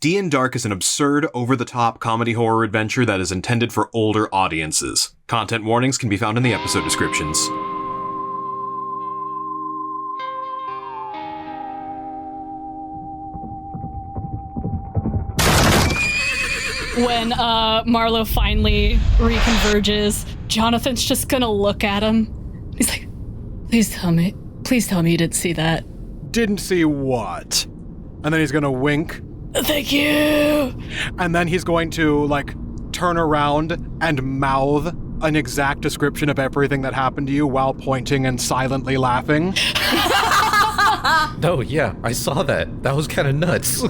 DnDark is an absurd, over-the-top comedy horror adventure that is intended for older audiences. Content warnings can be found in the episode descriptions. When Marlowe finally reconverges, Johnathan's just gonna look at him. He's like, please tell me you didn't see that. Didn't see what? And then he's gonna wink. Thank you! And then he's going to, turn around and mouth an exact description of everything that happened to you while pointing and silently laughing. No, yeah, I saw that. That was kind of nuts.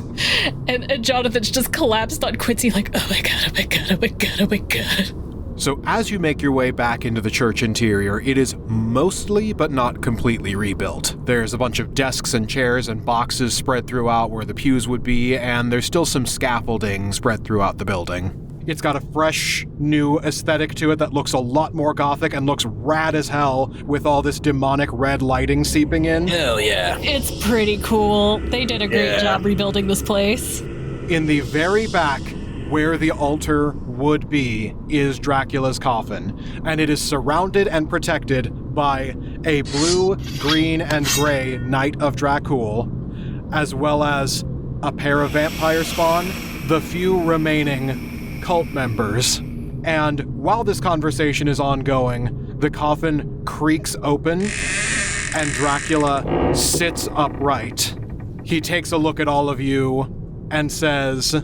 And Jonathan's just collapsed on Quincy like, oh my god, oh my god, oh my god, oh my god. So as you make your way back into the church interior, it is mostly but not completely rebuilt. There's a bunch of desks and chairs and boxes spread throughout where the pews would be, and there's still some scaffolding spread throughout the building. It's got a fresh, new aesthetic to it that looks a lot more gothic and looks rad as hell with all this demonic red lighting seeping in. Hell yeah. It's pretty cool. They did a great job rebuilding this place. In the very back, where the altar would be, is Dracula's coffin, and it is surrounded and protected by a blue, green, and gray Knight of Dracul, as well as a pair of vampire spawn, the few remaining cult members. And while this conversation is ongoing, the coffin creaks open, and Dracula sits upright. He takes a look at all of you and says,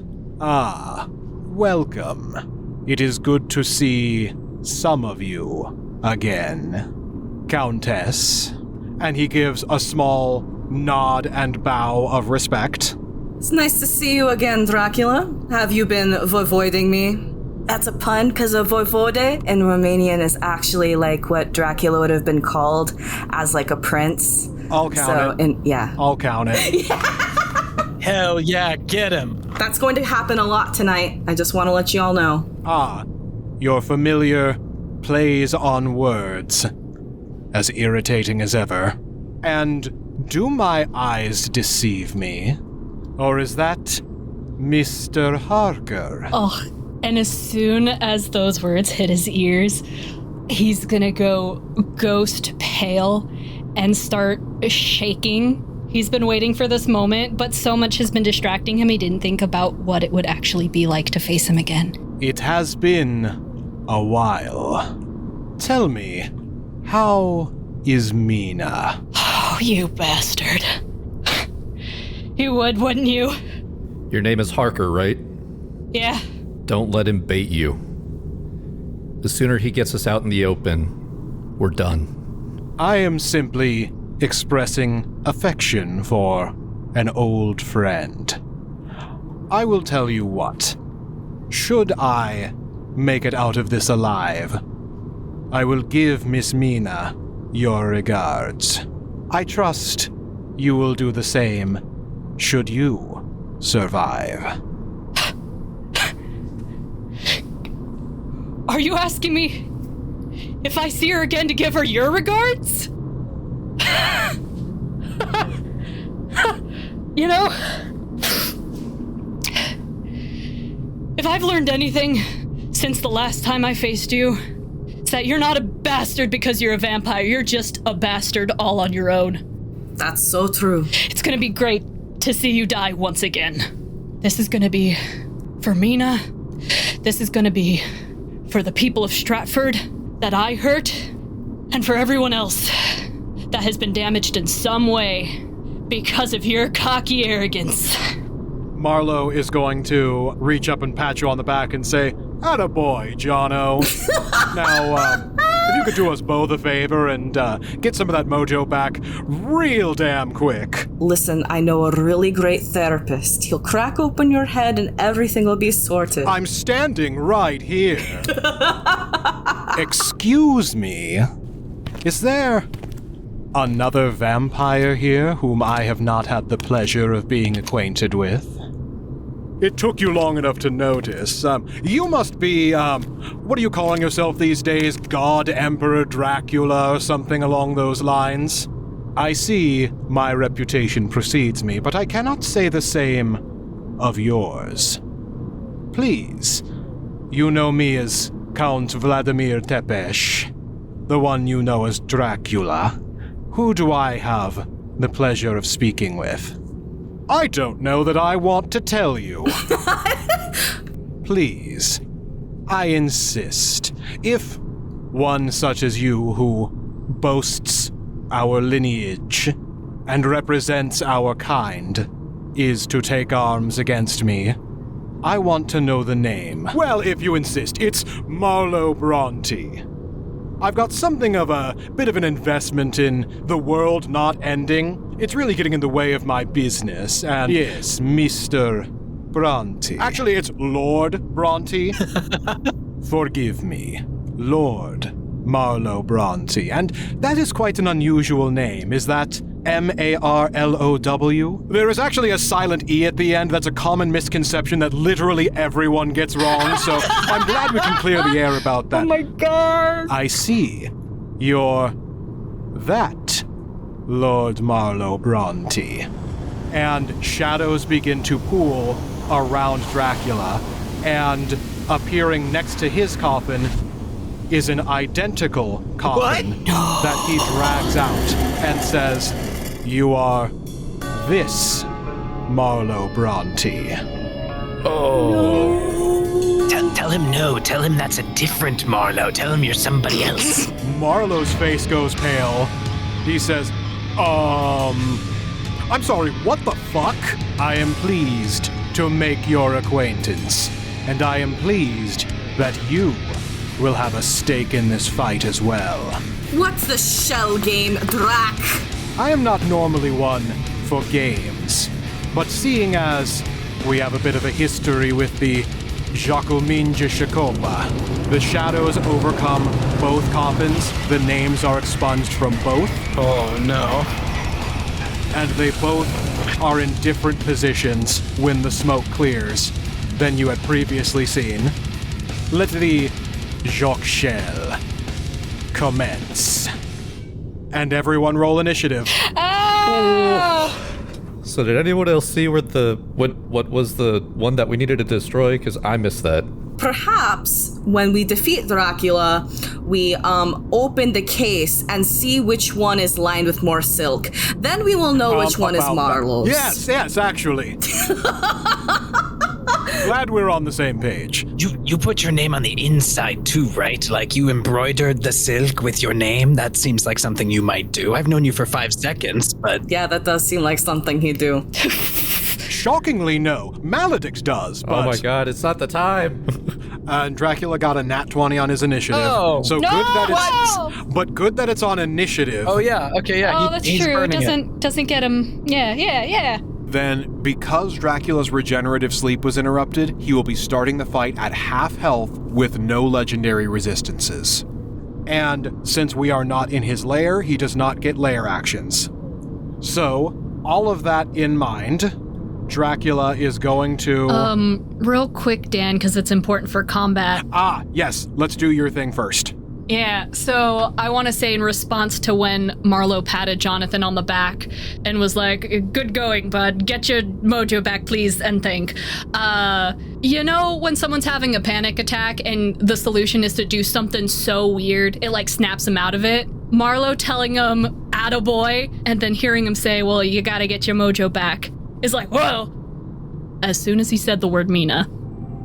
"Ah, welcome. It is good to see some of you again, Countess." And he gives a small nod and bow of respect. It's nice to see you again, Dracula. Have you been avoiding me? That's a pun, because a voivode in Romanian is actually like what Dracula would have been called as like a prince. I'll count it. Yeah. I'll count it. Hell yeah, get him. That's going to happen a lot tonight. I just want to let you all know. Ah, your familiar plays on words. As irritating as ever. And do my eyes deceive me? Or is that Mr. Harker? Oh, and as soon as those words hit his ears, he's gonna go ghost pale and start shaking. He's been waiting for this moment, but so much has been distracting him, he didn't think about what it would actually be like to face him again. It has been a while. Tell me, how is Mina? Oh, you bastard. You would, wouldn't you? Your name is Harker, right? Yeah. Don't let him bait you. The sooner he gets us out in the open, we're done. I am simply expressing affection for an old friend. I will tell you what. Should I make it out of this alive, I will give Miss Mina your regards. I trust you will do the same should you survive. Are you asking me if I see her again to give her your regards? You know, if I've learned anything since the last time I faced you, it's that you're not a bastard because you're a vampire. You're just a bastard all on your own. That's so true. It's gonna be great to see you die once again. This is gonna be for Mina. This is gonna be for the people of Stratford that I hurt, and for everyone else that has been damaged in some way because of your cocky arrogance. Marlowe is going to reach up and pat you on the back and say, "Attaboy, Jono." Now, if you could do us both a favor and get some of that mojo back real damn quick. Listen, I know a really great therapist. He'll crack open your head and everything will be sorted. I'm standing right here. Excuse me. Is there another vampire here whom I have not had the pleasure of being acquainted with? It took you long enough to notice. You must be, what are you calling yourself these days? God Emperor Dracula or something along those lines? I see my reputation precedes me, but I cannot say the same of yours. Please, you know me as Count Vladimir Tepesh, the one you know as Dracula. Who do I have the pleasure of speaking with? I don't know that I want to tell you. Please, I insist, if one such as you who boasts our lineage and represents our kind is to take arms against me, I want to know the name. Well, if you insist, it's Marlowe Bronte. I've got something of a bit of an investment in the world not ending. It's really getting in the way of my business, and yes, Mr. Bronte. Actually, it's Lord Bronte. Forgive me, Lord Marlowe Bronte. And that is quite an unusual name. Is that Marlow? There is actually a silent E at the end. That's a common misconception that literally everyone gets wrong, so I'm glad we can clear the air about that. Oh my god! I see. You're that Lord Marlowe Bronte. And shadows begin to pool around Dracula, and appearing next to his coffin is an identical coffin that he drags out and says, "You are this Marlowe Bronte." Oh. Tell him no. Tell him that's a different Marlowe. Tell him you're somebody else. Marlowe's face goes pale. He says, I'm sorry, what the fuck? I am pleased to make your acquaintance, and I am pleased that you will have a stake in this fight as well. What's the shell game, Drac? I am not normally one for games, but seeing as we have a bit of a history with the Jekyll Shakopa, the shadows overcome both coffins, the names are expunged from both. Oh no. And they both are in different positions when the smoke clears than you had previously seen. Let the Jokshell commence. And everyone roll initiative. So did anyone else see where what was the one that we needed to destroy? Because I missed that. Perhaps when we defeat Dracula, we open the case and see which one is lined with more silk. Then we will know which one is Marlowe's. Yes, actually. Glad we're on the same page. You put your name on the inside too, right? Like you embroidered the silk with your name? That seems like something you might do. I've known you for 5 seconds, but... Yeah, that does seem like something he'd do. Shockingly, no. Maledict does, but... Oh my god, it's not the time. And Dracula got a nat 20 on his initiative. Oh. So No! good that it's... Whoa! But good that it's on initiative. Oh yeah, okay, yeah. Oh, that's he's true. It burning doesn't get him. Yeah. Then, because Dracula's regenerative sleep was interrupted, he will be starting the fight at half health with no legendary resistances. And since we are not in his lair, he does not get lair actions. So, all of that in mind, Dracula is going to... Real quick, Dan, because it's important for combat. Yes, let's do your thing first. Yeah, so I want to say in response to when Marlowe patted Johnathan on the back and was like, "Good going, bud. Get your mojo back, please, and think." You know when someone's having a panic attack and the solution is to do something so weird, it like snaps him out of it? Marlowe telling him, "Attaboy," and then hearing him say, "Well, you gotta get your mojo back," is like, whoa. As soon as he said the word Mina,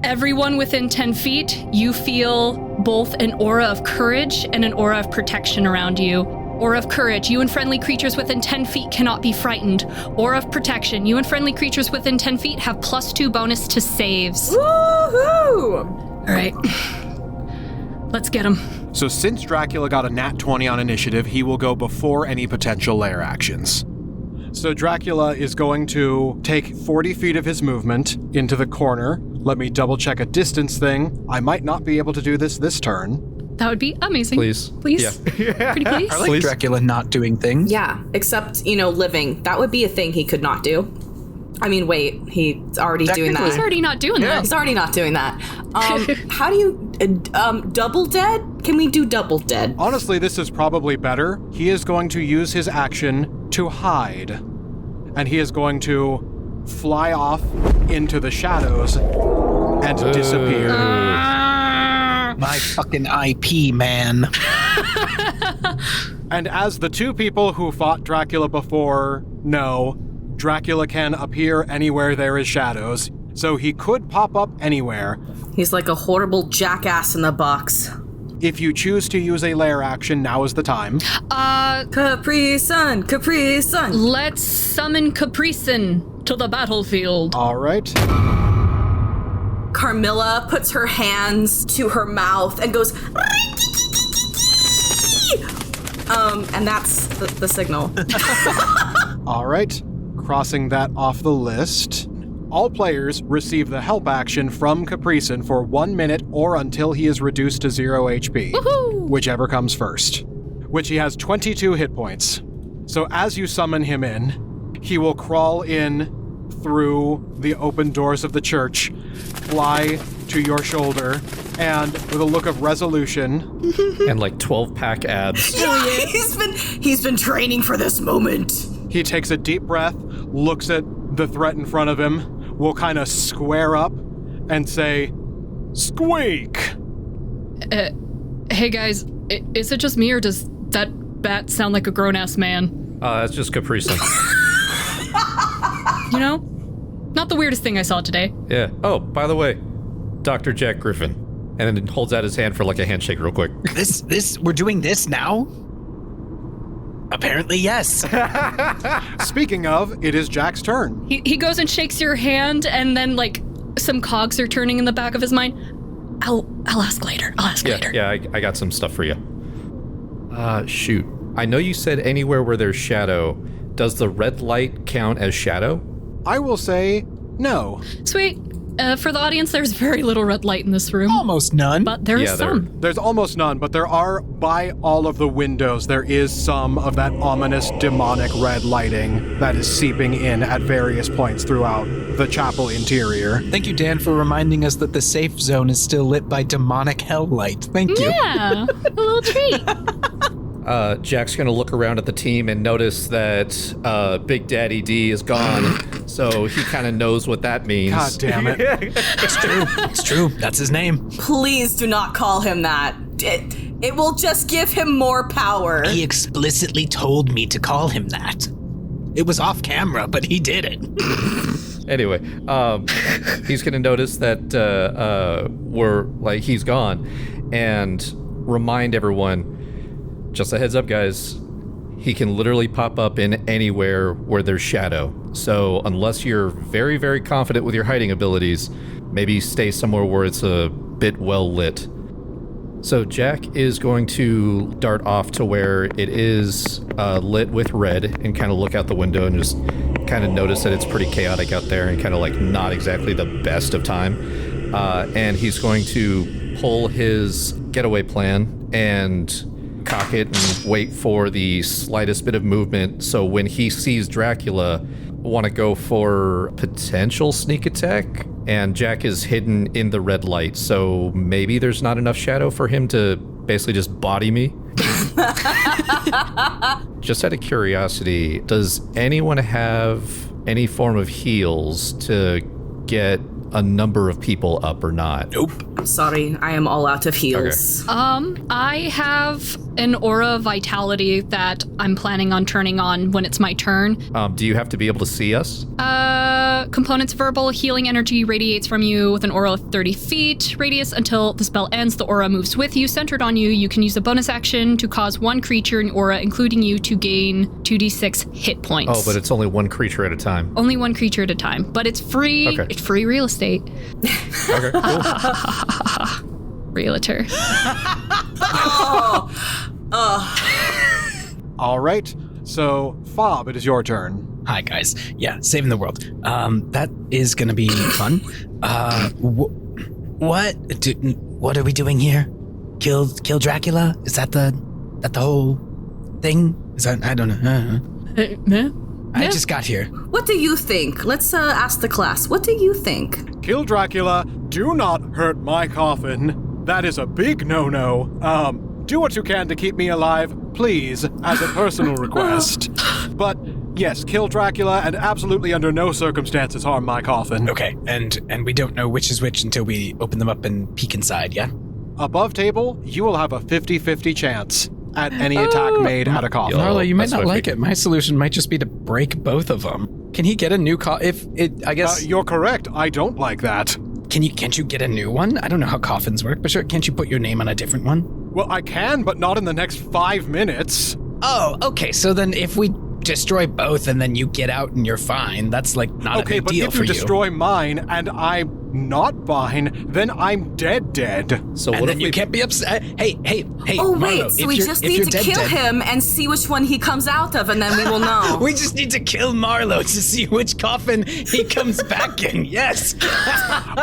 everyone within 10 feet, you feel both an aura of courage and an aura of protection around you. Aura of courage, you and friendly creatures within 10 feet cannot be frightened. Aura of protection, you and friendly creatures within 10 feet have +2 bonus to saves. Woohoo! All right, let's get him. So since Dracula got a nat 20 on initiative, he will go before any potential lair actions. So Dracula is going to take 40 feet of his movement into the corner. Let me double check a distance thing. I might not be able to do this turn. That would be amazing. Please. Yeah. Pretty please? I like Dracula not doing things. Yeah, except, living. That would be a thing he could not do. I mean, wait, he's already doing that. He's already not doing that. He's already not doing that. How do you, double dead? Can we do double dead? Honestly, this is probably better. He is going to use his action to hide. And he is going to fly off into the shadows and disappear. My fucking IP, man. And as the two people who fought Dracula before know, Dracula can appear anywhere there is shadows, so he could pop up anywhere. He's like a horrible jackass in the box. If you choose to use a lair action, now is the time. Capri Sun, Capri Sun. Let's summon Capricin to the battlefield. All right. Carmilla puts her hands to her mouth and goes, and that's the signal. All right. Crossing that off the list. All players receive the help action from Capricin for 1 minute or until he is reduced to 0 HP. Woohoo! Whichever comes first. Which he has 22 hit points. So as you summon him in, he will crawl in through the open doors of the church, fly to your shoulder, and with a look of resolution And like 12-pack abs. Yeah, he's been training for this moment. he takes a deep breath, looks at the threat in front of him, will kind of square up and say, "Squeak!" Hey guys, is it just me or does that bat sound like a grown-ass man? That's just Capricin. You know? Not the weirdest thing I saw today. Yeah. Oh, by the way, Dr. Jack Griffin. And then holds out his hand for like a handshake real quick. We're doing this now? Apparently, yes. Speaking of, it is Jack's turn. He goes and shakes your hand, and then like some cogs are turning in the back of his mind. I'll ask later. Later. Yeah, I got some stuff for you. Shoot. I know you said anywhere where there's shadow. Does the red light count as shadow? I will say no. Sweet. For the audience, there's very little red light in this room. Almost none. But there is some. There's almost none, but there are, by all of the windows, there is some of that ominous demonic red lighting that is seeping in at various points throughout the chapel interior. Thank you, Dan, for reminding us that the safe zone is still lit by demonic hell light. Thank you. Yeah, a little treat. Jack's gonna look around at the team and notice that Big Daddy D is gone, so he kind of knows what that means. God damn it. It's true. That's his name. Please do not call him that. It will just give him more power. He explicitly told me to call him that. It was off camera, but he did it. Anyway, he's gonna notice that he's gone, and remind everyone. Just a heads up, guys, he can literally pop up in anywhere where there's shadow. So unless you're very, very confident with your hiding abilities, maybe stay somewhere where it's a bit well lit. So Jack is going to dart off to where it is lit with red and kind of look out the window and just kind of notice that it's pretty chaotic out there and kind of like not exactly the best of time. And he's going to pull his getaway plan and cock it and wait for the slightest bit of movement. So when he sees Dracula, want to go for potential sneak attack. And Jack is hidden in the red light, so maybe there's not enough shadow for him to basically just body me. Just out of curiosity, does anyone have any form of heals to get a number of people up or not? Nope. Sorry, I am all out of heals. Okay. I have an aura of vitality that I'm planning on turning on when it's my turn. Do you have to be able to see us? Components verbal healing energy radiates from you with an aura of 30 feet radius until the spell ends. The aura moves with you, centered on you. You can use a bonus action to cause one creature in aura, including you, to gain 2d6 hit points. Oh, but it's only one creature at a time. Only one creature at a time, but it's free. Okay. It's free real estate. Okay, cool. Realtor. All right, so Fob, it is your turn. Hi, guys. Yeah, saving the world. That is gonna be fun. What are we doing here? Kill Dracula? Is that the whole thing? Is that, I don't know. I just got here. What do you think? Let's ask the class. What do you think? Kill Dracula, do not hurt my coffin. That is a big no-no. Do what you can to keep me alive, please, as a personal request. But Yes, kill Dracula and absolutely under no circumstances harm my coffin. Okay, and we don't know which is which until we open them up and peek inside, yeah? Above table, you will have a 50-50 chance at any attack made at a coffin. Marlowe, you might that's not what I like it. My solution might just be to break both of them. Can he get a new I guess... You're correct. I don't like that. Can't you get a new one? I don't know how coffins work, but sure, can't you put your name on a different one? Well, I can, but not in the next 5 minutes. Oh, okay, so then if we destroy both and then you get out and you're fine, that's like not a big deal for you. Okay, but if you destroy mine and I'm not fine, then I'm dead. So and what then if you we... can't be upset. Hey, Oh, Marlowe, wait, so if we you're- just if need you're to kill him and see which one he comes out of, and then we will know. We just need to kill Marlowe to see which coffin he comes back in. Yes.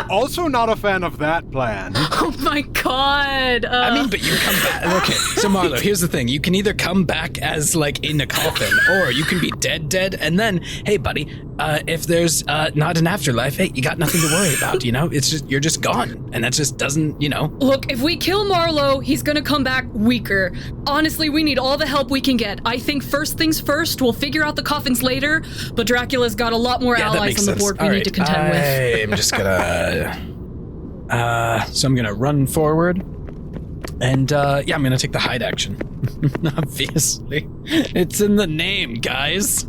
Also not a fan of that plan. Oh my god. I mean, but you come back. Okay, so Marlowe, here's the thing. You can either come back as, like, in a coffin, or you can be dead, and then, hey, buddy, if there's not an afterlife, hey, you got nothing to worry about, you know? It's just, you're just gone, and that just doesn't, you know? Look, if we kill Marlowe, he's gonna come back weaker. Honestly, we need all the help we can get. I think first things first, we'll figure out the coffins later, but Dracula's got a lot more Yeah, that allies makes on the sense. board we All need right, to contend with. I'm just gonna... so I'm gonna run forward, and, I'm gonna take the hide action. Obviously. It's in the name, guys.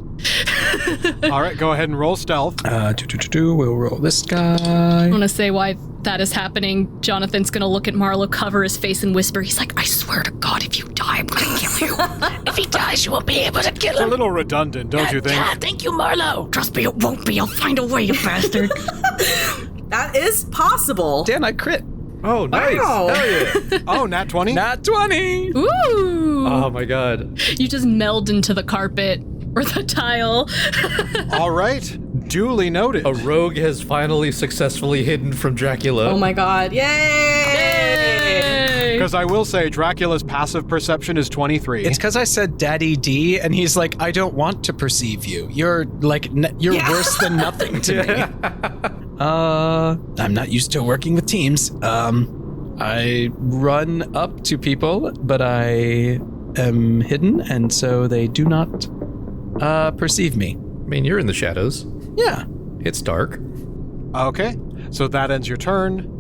All right, go ahead and roll stealth. We'll roll this guy. I want to say why that is happening. Johnathan's gonna look at Marlowe, cover his face, and whisper. He's like, I swear to God, if you die, I'm gonna kill you. If he dies, you won't be able to kill It's a him. little redundant, don't you think? Yeah, thank you, Marlowe. Trust me, it won't be. I'll find a way, you bastard. That is possible. Dan, I crit. Oh, nice. Wow. Hell yeah. Oh, nat 20? Nat 20. Ooh. Oh my god. You just meld into the carpet or the tile. All right, duly noted. A rogue has finally successfully hidden from Dracula. Oh my god. Yay! Because I will say, Dracula's passive perception is 23. It's because I said Daddy D, and he's like, I don't want to perceive you. You're like, you're worse than nothing to me. I'm not used to working with teams. I run up to people, but I am hidden, and so they do not perceive me. I mean, you're in the shadows. Yeah. It's dark. Okay, so that ends your turn.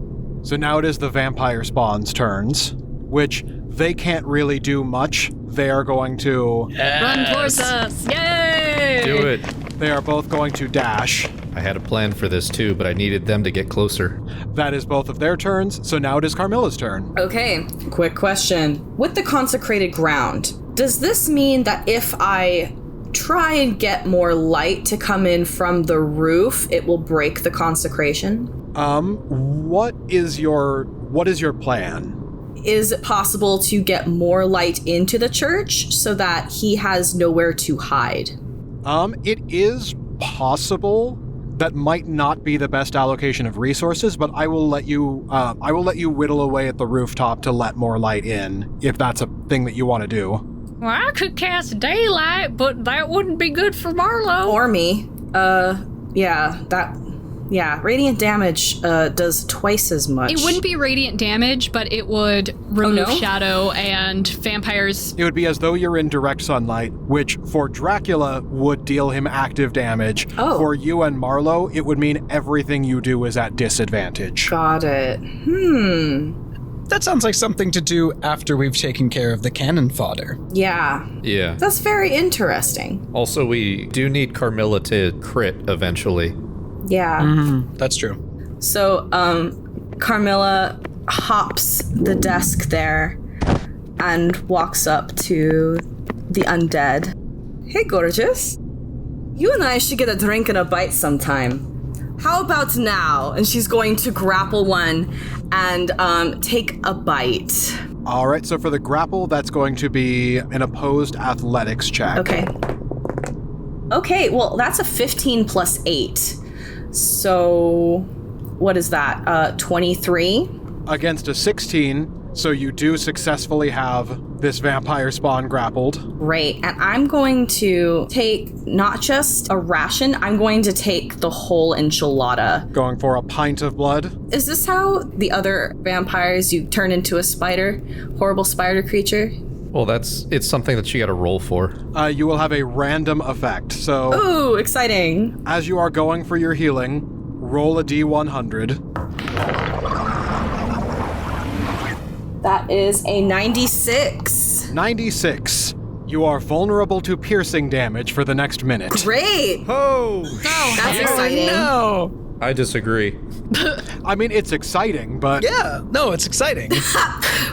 So now it is the vampire spawn's turns, which they can't really do much. They are going to... Run towards us. Yay! Do it. They are both going to dash. I had a plan for this too, but I needed them to get closer. That is both of their turns, so now it is Carmilla's turn. Okay, quick question. With the consecrated ground, does this mean that if I try and get more light to come in from the roof, it will break the consecration? What is your plan? Is it possible to get more light into the church so that he has nowhere to hide? It is possible. That might not be the best allocation of resources, but I will let you whittle away at the rooftop to let more light in, if that's a thing that you want to do. Well, I could cast daylight, but that wouldn't be good for Marlowe. Or me. Radiant damage does twice as much. It wouldn't be radiant damage, but it would remove shadow and vampires. It would be as though you're in direct sunlight, which for Dracula would deal him active damage. Oh. For you and Marlowe, it would mean everything you do is at disadvantage. Got it. That sounds like something to do after we've taken care of the cannon fodder. Yeah. Yeah. That's very interesting. Also, we do need Carmilla to crit eventually. Yeah. That's true. So, Carmilla hops the desk there and walks up to the undead. Hey, gorgeous. You and I should get a drink and a bite sometime. How about now? And she's going to grapple one and take a bite. All right, so for the grapple, that's going to be an opposed athletics check. Okay, well, that's a 15 plus 8. So, what is that? 23? Against a 16, so you do successfully have this vampire spawn grappled. Great. And I'm going to take not just a ration, I'm going to take the whole enchilada. Going for a pint of blood. Is this how the other vampires, you turn into a spider? Horrible spider creature? Well, it's something that you got to roll for. You will have a random effect. So, Ooh, exciting. as you are going for your healing, roll a D100. That is a 96. 96. You are vulnerable to piercing damage for the next minute. Great. Oh, That's exciting. No. I disagree. I mean, it's exciting, but Yeah. No, it's exciting.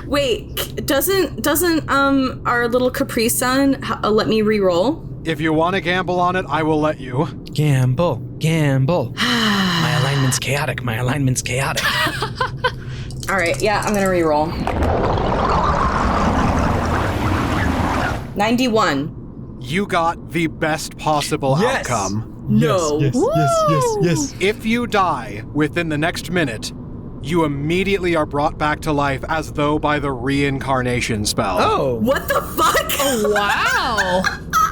Wait, doesn't our little Capri Sun let me re-roll? if you want to gamble on it, I will let you. Gamble. My alignment's chaotic. All right, yeah, I'm gonna re-roll. 91. You got the best possible Yes. outcome. No. Yes. If you die within the next minute, you immediately are brought back to life as though by the reincarnation spell. Oh. What the fuck? Wow.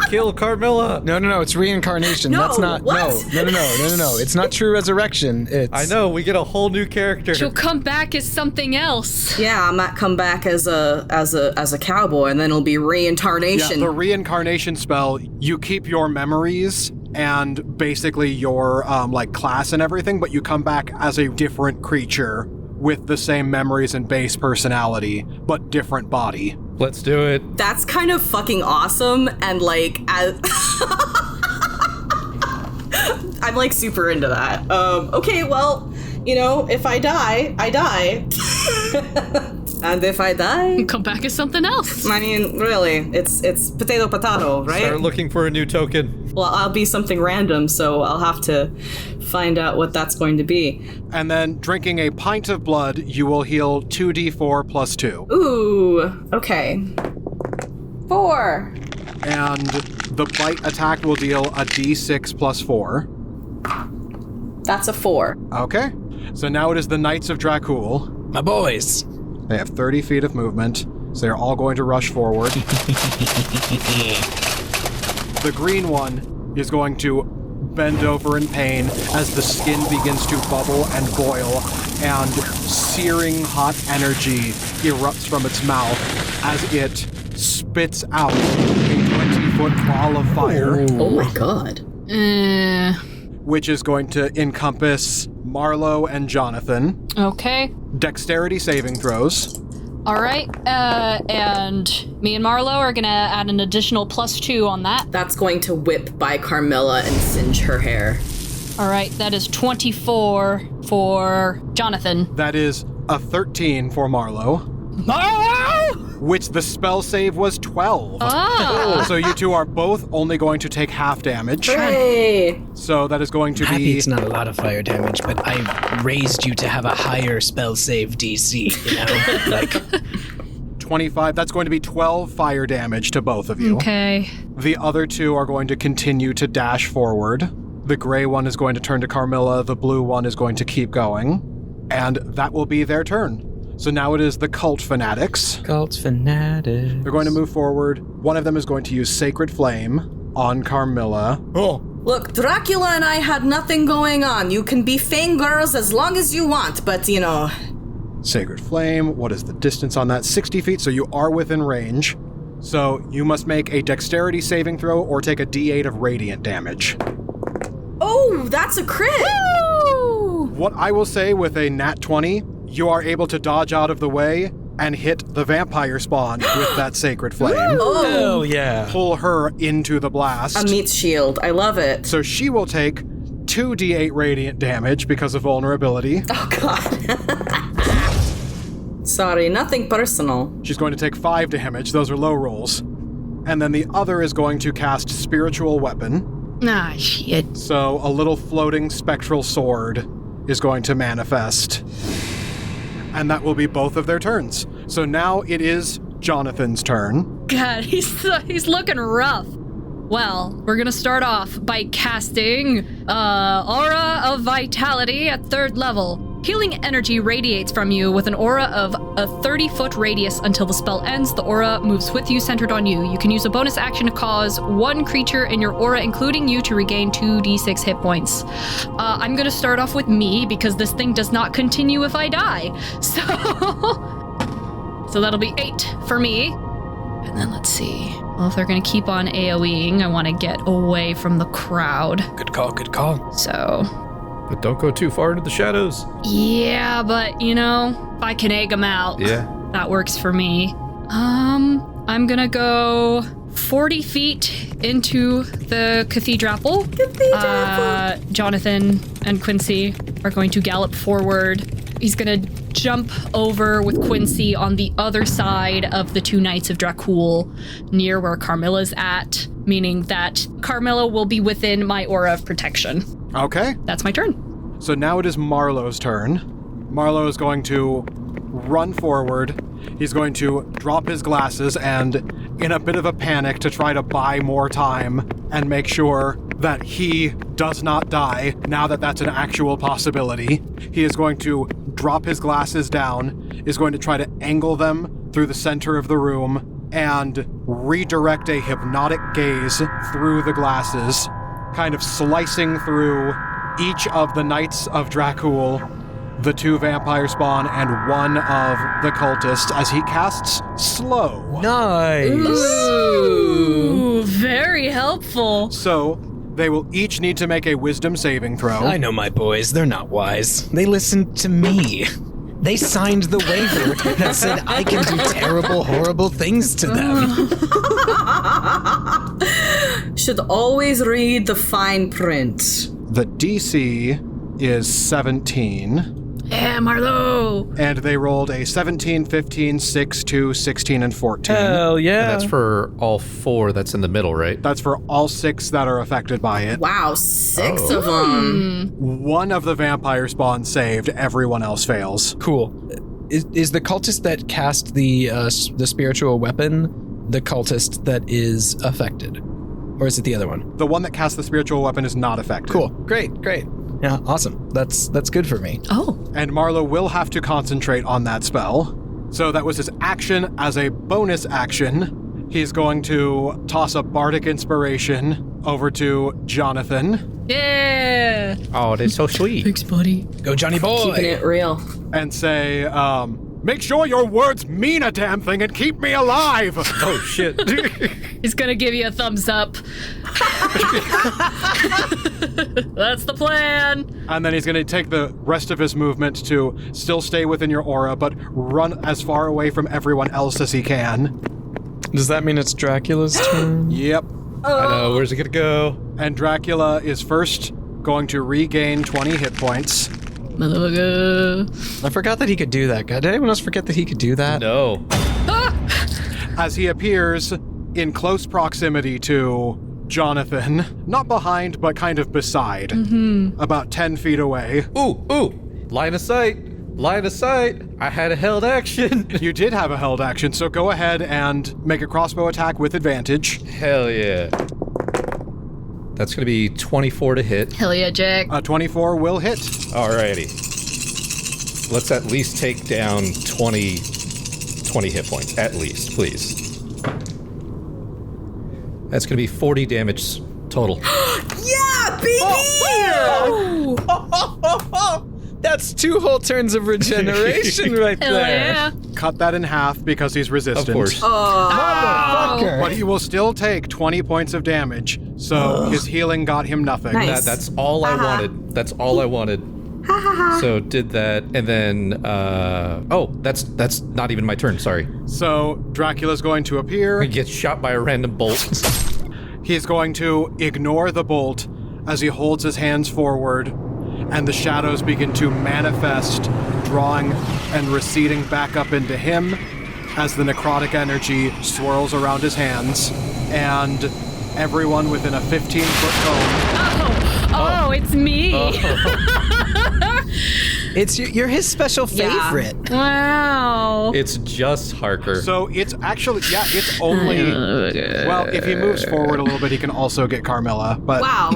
Kill Carmilla. No, it's reincarnation. No, That's not, what? no. It's not true resurrection. It's. I know, we get a whole new character. She'll come back as something else. Yeah, I might come back as a cowboy, and then it'll be Yeah, reincarnation. the reincarnation spell, you keep your memories and basically your class and everything, but you come back as a different creature with the same memories and base personality, but different body. Let's do it. That's kind of fucking awesome, and I'm like super into that. Okay, well, if I die, I die. And if I die, Come back as something else. I mean, really, it's potato, right? Start looking for a new token. Well, I'll be something random, so I'll have to find out what that's going to be. And then drinking a pint of blood, you will heal 2d4 plus 2. Ooh, okay. 4. And the bite attack will deal a d6 plus 4. That's a 4. Okay. So now it is the Knights of Dracula. My boys. They have 30 feet of movement, so they're all going to rush forward. The green one is going to bend over in pain as the skin begins to bubble and boil, and searing hot energy erupts from its mouth as it spits out a 20-foot ball of fire, Oh my god. which is going to encompass Marlowe and Johnathan. Okay. Dexterity saving throws. All right. And me and Marlowe are gonna add an additional +2 on that. That's going to whip by Carmilla and singe her hair. All right. That is 24 for Johnathan. That is a 13 for Marlowe, Marlowe! which the spell save was 12. Ah. So you two are both only going to take half damage. Hey! So that is going to Happy be it's not a lot of fire damage, but I raised you to have a higher spell save DC, Like, 25. That's going to be 12 fire damage to both of you. Okay. The other two are going to continue to dash forward. The gray one is going to turn to Carmilla. The blue one is going to keep going. And that will be their turn. So now it is the cult fanatics. Cult fanatics. They're going to move forward. One of them is going to use Sacred Flame on Carmilla. Oh. Look, Dracula and I had nothing going on. You can be fangirls as long as you want, but Sacred Flame, what is the distance on that? 60 feet, so you are within range. So you must make a dexterity saving throw or take a d8 of radiant damage. Oh, that's a crit! What I will say with a nat 20, you are able to dodge out of the way and hit the vampire spawn with that Sacred Flame. Oh, Hell yeah. Pull her into the blast. a meat shield. I love it. So she will take 2d8 radiant damage because of vulnerability. Oh, God. Sorry, nothing personal. She's going to take 5 damage. Those are low rolls. And then the other is going to cast Spiritual Weapon. Ah, shit. So a little floating spectral sword is going to manifest. And that will be both of their turns. So now it is Jonathan's turn. God, he's looking rough. Well, we're gonna start off by casting Aura of Vitality at 3rd level. Healing energy radiates from you with an aura of a 30-foot radius until the spell ends. The aura moves with you, centered on you. You can use a bonus action to cause one creature in your aura, including you, to regain 2d6 hit points. I'm gonna start off with me because this thing does not continue if I die. So that'll be 8 for me. And then let's see. Well, if they're going to keep on AoEing, I want to get away from the crowd. Good call, good call. So, But don't go too far into the shadows. yeah, but if I can egg them out, that works for me. I'm going to go 40 feet into the cathedral. Johnathan and Quincy are going to gallop forward. He's going to jump over with Quincy on the other side of the two Knights of Dracula, near where Carmilla's at, meaning that Carmilla will be within my aura of protection. Okay. That's my turn. So now it is Marlowe's turn. Marlowe is going to run forward. He's going to drop his glasses and, in a bit of a panic to try to buy more time and make sure that he does not die, now that that's an actual possibility, he is going to drop his glasses down, is going to try to angle them through the center of the room, and redirect a hypnotic gaze through the glasses, kind of slicing through each of the Knights of Dracula, the two vampire spawn, and one of the cultists as he casts Slow. Nice. Ooh, very helpful. So, they will each need to make a wisdom saving throw. I know my boys, they're not wise. They listened to me. They signed the waiver that said I can do terrible, horrible things to them. Should always read the fine print. The DC is 17. Yeah, Marlowe. And they rolled a 17, 15, 6, 2, 16, and 14. Hell yeah. And that's for all 4 that's in the middle, right? That's for all 6 that are affected by it. Wow, 6 of them. One of the vampire spawn saved, everyone else fails. Cool. Is the cultist that cast the spiritual weapon the cultist that is affected? Or is it the other one? The one that casts the spiritual weapon is not affected. Cool. Great. Yeah, awesome. That's good for me. Oh. And Marlowe will have to concentrate on that spell. So that was his action. As a bonus action, he's going to toss a bardic inspiration over to Johnathan Yeah. Oh, that's so sweet. Thanks, buddy. Go, Johnny boy. Keeping it real. and say, make sure your words mean a damn thing and keep me alive. Oh, shit. He's gonna give you a thumbs up. That's the plan. And then he's going to take the rest of his movement to still stay within your aura, but run as far away from everyone else as he can. Does that mean it's Dracula's turn? Yep. I know, where's it gonna go? And Dracula is first going to regain 20 hit points. Motherfucker. I forgot that he could do that. Did anyone else forget that he could do that? No. As he appears in close proximity to Johnathan, not behind, but kind of beside, about 10 feet away. Ooh, line of sight. I had a held action. You did have a held action, so go ahead and make a crossbow attack with advantage. Hell yeah. That's gonna be 24 to hit. Hell yeah, Jack. A 24 will hit. Alrighty. Let's at least take down 20 hit points. At least, please. That's gonna be 40 damage total. Yeah, baby! That's 2 whole turns of regeneration right Hell there. yeah. Cut that in half because he's resistant. Of course. But he will still take 20 points of damage, so his healing got him nothing. Nice. That's all I wanted. That's all I wanted. So did that, and then that's not even my turn. Sorry. So Dracula's going to appear. He gets shot by a random bolt. He's going to ignore the bolt as he holds his hands forward, and the shadows begin to manifest, drawing and receding back up into him as the necrotic energy swirls around his hands, and everyone within a 15-foot cone. Oh, it's me. You're his special favorite. Wow. It's just Harker. So it's actually, it's only, well, if he moves forward a little bit, he can also get Carmilla, but Wow.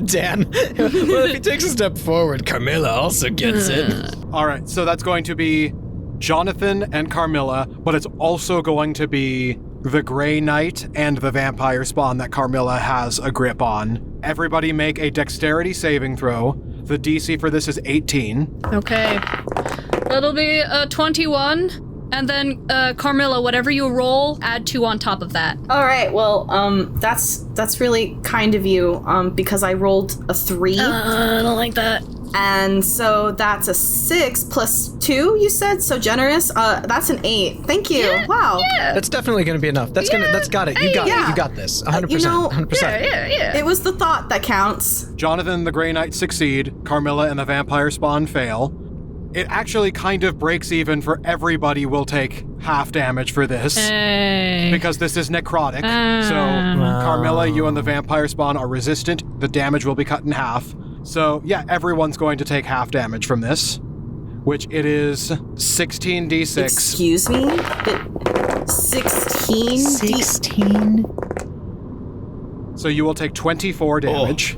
Dan. Well, if he takes a step forward, Carmilla also gets it. all right, so that's going to be Johnathan and Carmilla, but it's also going to be the Grey Knight and the vampire spawn that Carmilla has a grip on. Everybody make a dexterity saving throw. The DC for this is 18. Okay. That'll be a 21. And then, Carmilla, whatever you roll, add 2 on top of that. All right. Well, that's really kind of you. Because I rolled a 3. I don't like that. And so that's a 6 plus 2, you said? So generous. That's an 8. Thank you. Yeah, wow. Yeah. That's definitely going to be enough. That's got it. You got it. You got this. 100%. 100%. Yeah. It was the thought that counts. Johnathan and the Grey Knight succeed. Carmilla and the Vampire Spawn fail. It actually kind of breaks even for everybody will take half damage for this. Hey. Because this is necrotic. So Carmilla, you and the Vampire Spawn are resistant. The damage will be cut in half. So yeah, everyone's going to take half damage from this, which it is 16d6. Excuse me? 16? 16? So you will take 24 damage.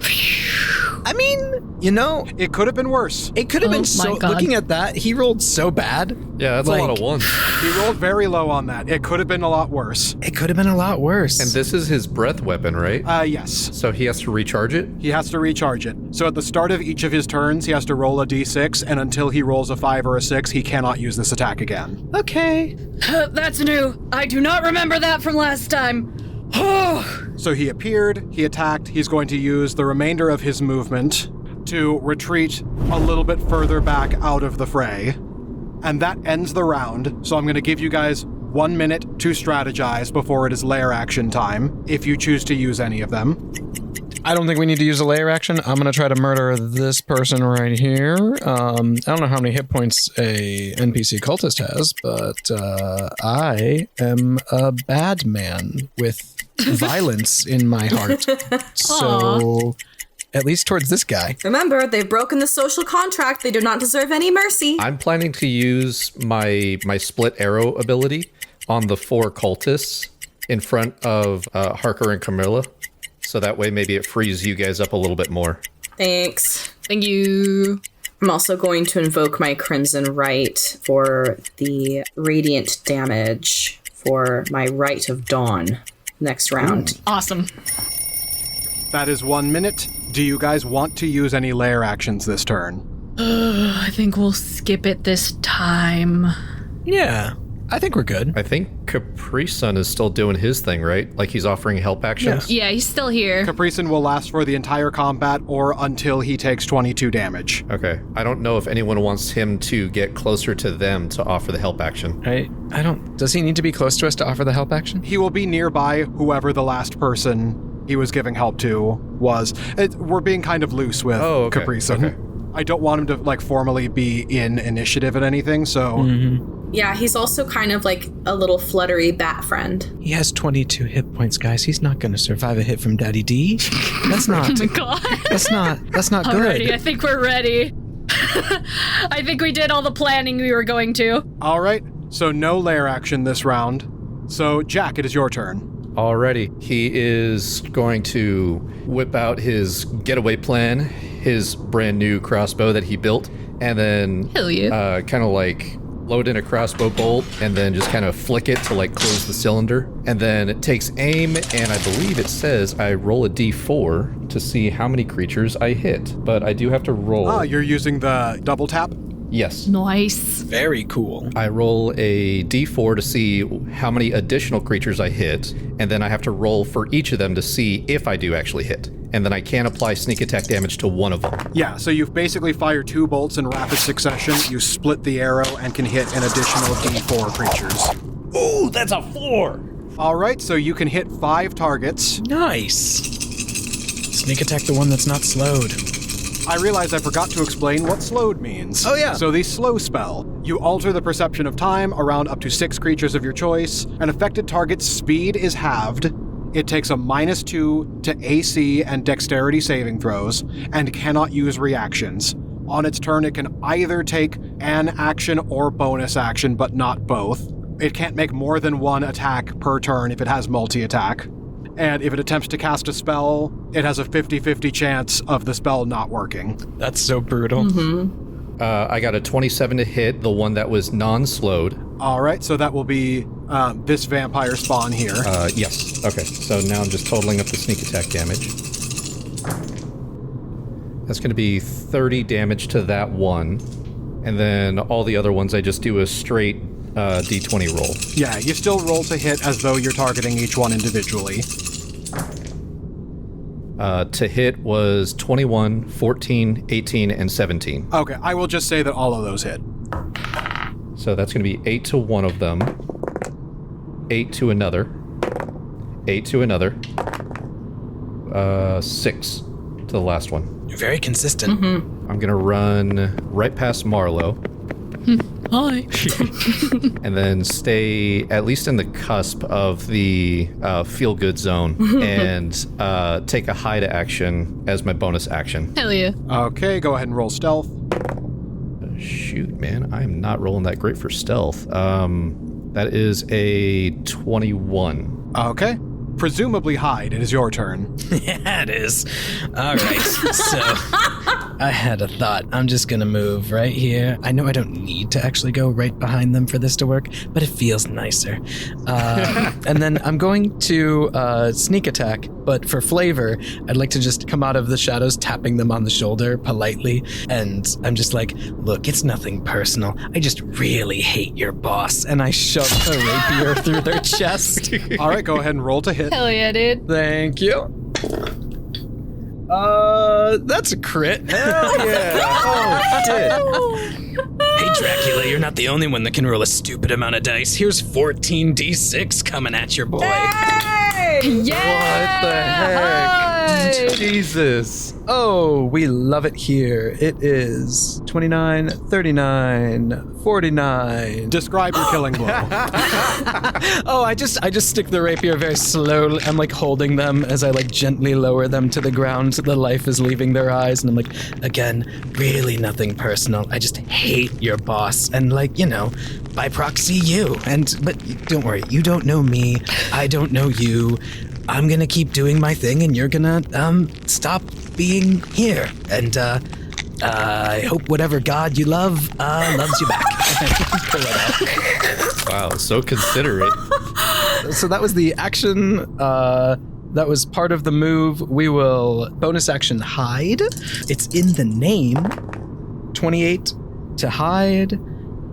I mean, you know, It could have been worse. it could have been my so... God. Looking at that, he rolled so bad. Yeah, that's a lot of ones. He rolled very low on that. It could have been a lot worse. It could have been a lot worse. And this is his breath weapon, right? Yes. So he has to recharge it? He has to recharge it. So at the start of each of his turns, he has to roll a d6, and until he rolls a 5 or a 6, he cannot use this attack again. Okay. That's new. I do not remember that from last time. So he appeared, he attacked, he's going to use the remainder of his movement to retreat a little bit further back out of the fray. And that ends the round, so I'm going to give you guys 1 minute to strategize before it is lair action time, if you choose to use any of them. I don't think we need to use a layer action. I'm going to try to murder this person right here. I don't know how many hit points a NPC cultist has, but I am a bad man with violence in my heart. So... at least towards this guy. Remember, they've broken the social contract. They do not deserve any mercy. I'm planning to use my split arrow ability on the 4 cultists in front of Harker and Carmilla. So that way maybe it frees you guys up a little bit more. Thanks. Thank you. I'm also going to invoke my Crimson Rite for the radiant damage for my Rite of Dawn next round. Awesome. That is 1 minute. Do you guys want to use any lair actions this turn? I think we'll skip it this time. Yeah, I think we're good. I think Capri Sun is still doing his thing, right? Like he's offering help actions? Yeah, he's still here. Capricin will last for the entire combat or until he takes 22 damage. Okay. I don't know if anyone wants him to get closer to them to offer the help action. I don't... Does he need to be close to us to offer the help action? He will be nearby whoever the last person he was giving help to was. We're being kind of loose with Capricin. Okay. I don't want him to formally be in initiative at anything, so... Yeah, he's also kind of like a little fluttery bat friend. He has 22 hit points, guys. He's not going to survive a hit from Daddy D. That's not... Oh my God. That's not good. Alrighty, I think we're ready. I think we did all the planning we were going to. All right, so no lair action this round. So, Jack, it is your turn. Already, he is going to whip out his getaway plan, his brand new crossbow that he built, and then Hell yeah. kind of like load in a crossbow bolt and then just kind of flick it to like close the cylinder. And then it takes aim, and I believe it says I roll a d4 to see how many creatures I hit. But I do have to roll. You're using the double tap? Yes. Nice. Very cool. I roll a d4 to see how many additional creatures I hit, and then I have to roll for each of them to see if I do actually hit. And then I can apply sneak attack damage to one of them. Yeah, so you've basically fired 2 bolts in rapid succession. You split the arrow and can hit an additional d4 creatures. Ooh, that's a 4! All right, so you can hit 5 targets. Nice. Sneak attack the one that's not slowed. I realized I forgot to explain what slowed means. Oh, yeah. So the slow spell. You alter the perception of time around up to 6 creatures of your choice. An affected target's speed is halved. It takes a -2 to AC and dexterity saving throws, and cannot use reactions. On its turn, it can either take an action or bonus action, but not both. It can't make more than 1 attack per turn if it has multi-attack. And if it attempts to cast a spell, it has a 50-50 chance of the spell not working. That's so brutal. I got a 27 to hit, the one that was non-slowed. All right, so that will be this vampire spawn here. Yes. Okay, so now I'm just totaling up the sneak attack damage. That's going to be 30 damage to that one. And then all the other ones, I just do a straight D20 roll. Yeah, you still roll to hit as though you're targeting each one individually. To hit was 21, 14, 18, and 17. Okay, I will just say that all of those hit. So that's going to be 8 to one of them, 8 to another, 8 to another, 6 to the last one. You're very consistent. Mm-hmm. I'm going to run right past Marlowe. Hi. And then stay at least in the cusp of the feel-good zone and take a Hyde action as my bonus action. Hell yeah. Okay, go ahead and roll stealth. Shoot, man, I am not rolling that great for stealth. That is a 21. Okay. Presumably Hyde, it is your turn. Yeah, it is. All right. So I had a thought. I'm just going to move right here. I know I don't need to actually go right behind them for this to work, but it feels nicer. And then I'm going to sneak attack, but for flavor, I'd like to just come out of the shadows, tapping them on the shoulder politely. And I'm just like, look, it's nothing personal. I just really hate your boss. And I shove a rapier through their chest. All right, go ahead and roll to hit. Hell yeah, dude. Thank you. That's a crit. Hell yeah! Oh, shit. Hey, Dracula, you're not the only one that can roll a stupid amount of dice. Here's 14d6 coming at your boy. Yeah! What the heck? Jesus. Oh, we love it here. It is 29, 39, 49. Describe your killing blow. Oh, I just stick the rapier very slowly. I'm like holding them as I like gently lower them to the ground. The life is leaving their eyes, and I'm like, again, really nothing personal. I just hate your boss, and like, you know, by proxy you. But don't worry, you don't know me. I don't know you. I'm gonna keep doing my thing, and you're gonna stop being here. And I hope whatever god you love loves you back. Pull it out. Wow, so considerate. So that was the action. That was part of the move. We will bonus action hide. It's in the name. 28 to hide,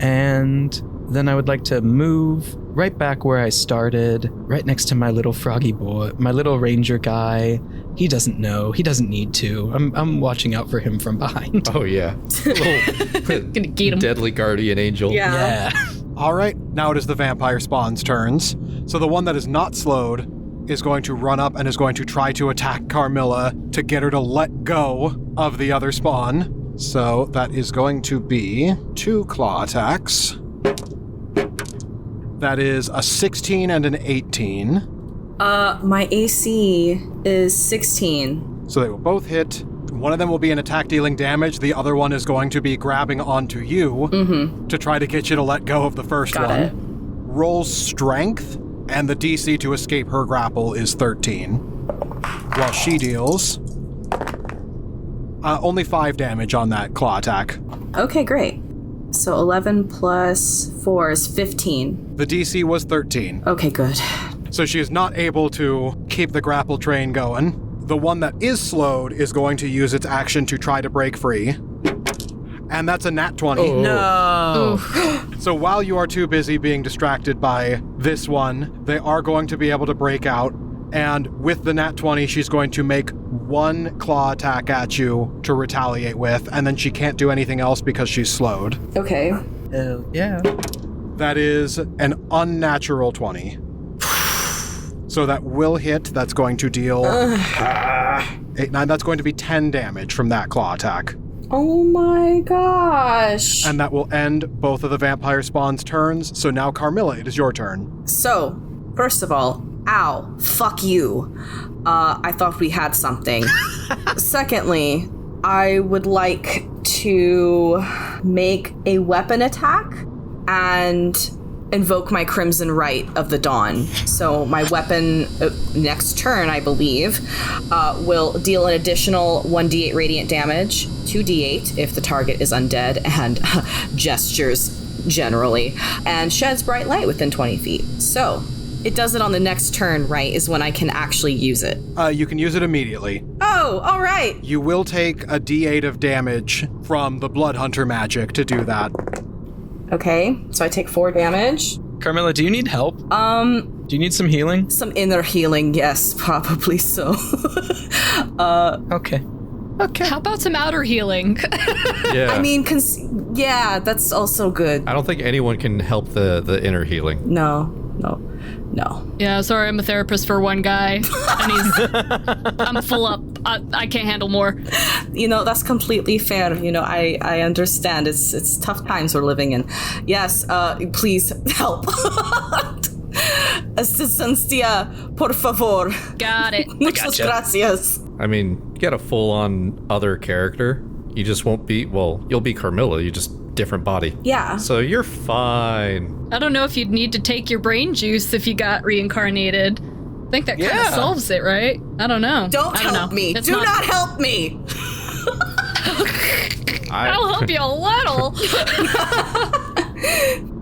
and then I would like to move right back where I started, right next to my little froggy boy, my little ranger guy. He doesn't know. He doesn't need to. I'm watching out for him from behind. Oh, yeah. Gonna get him. Deadly guardian angel. Yeah. All right, now it is the vampire spawn's turns. So the one that is not slowed is going to run up and is going to try to attack Carmilla to get her to let go of the other spawn. So that is going to be 2 claw attacks. That is a 16 and an 18. My AC is 16. So they will both hit. One of them will be an attack dealing damage. The other one is going to be grabbing onto you to try to get you to let go of the first Got one. it. Roll strength, and the DC to escape her grapple is 13. While she deals only 5 damage on that claw attack. Okay, great. So 11 plus 4 is 15. The DC was 13. Okay, good. So she is not able to keep the grapple train going. The one that is slowed is going to use its action to try to break free. And that's a nat 20. No. So while you are too busy being distracted by this one, they are going to be able to break out. And with the nat 20, she's going to make 1 claw attack at you to retaliate with, and then she can't do anything else because she's slowed. Okay. Hell yeah. That is an unnatural 20. So that will hit. That's going to deal 8, 9. That's going to be 10 damage from that claw attack. Oh my gosh. And that will end both of the vampire spawn's turns. So now, Carmilla, it is your turn. So, first of all, ow, fuck you. I thought we had something. Secondly, I would like to make a weapon attack and invoke my Crimson Rite of the Dawn. So my weapon next turn, I believe, will deal an additional 1d8 radiant damage, 2d8 if the target is undead, and gestures generally, and sheds bright light within 20 feet. So it does it on the next turn, right, is when I can actually use it. You can use it immediately. Oh, all right. You will take a d8 of damage from the Blood Hunter magic to do that. Okay, so I take 4 damage. Carmilla, do you need help? Do you need some healing? Some inner healing, yes, probably so. Okay. How about some outer healing? Yeah. I mean, yeah, that's also good. I don't think anyone can help the inner healing. No. Yeah, sorry, I'm a therapist for one guy, and I'm full up. I can't handle more. You know, that's completely fair. You know, I understand. It's tough times we're living in. Yes, please help. Asistencia, por favor. Got it. Muchas gracias. I mean, you got a full-on other character. You just won't be, well, you'll be Carmilla, you just different body. Yeah. So you're fine. I don't know if you'd need to take your brain juice if you got reincarnated. I think that kind of solves it, right? I don't know. Don't help me. Do not help me. I'll help you a little.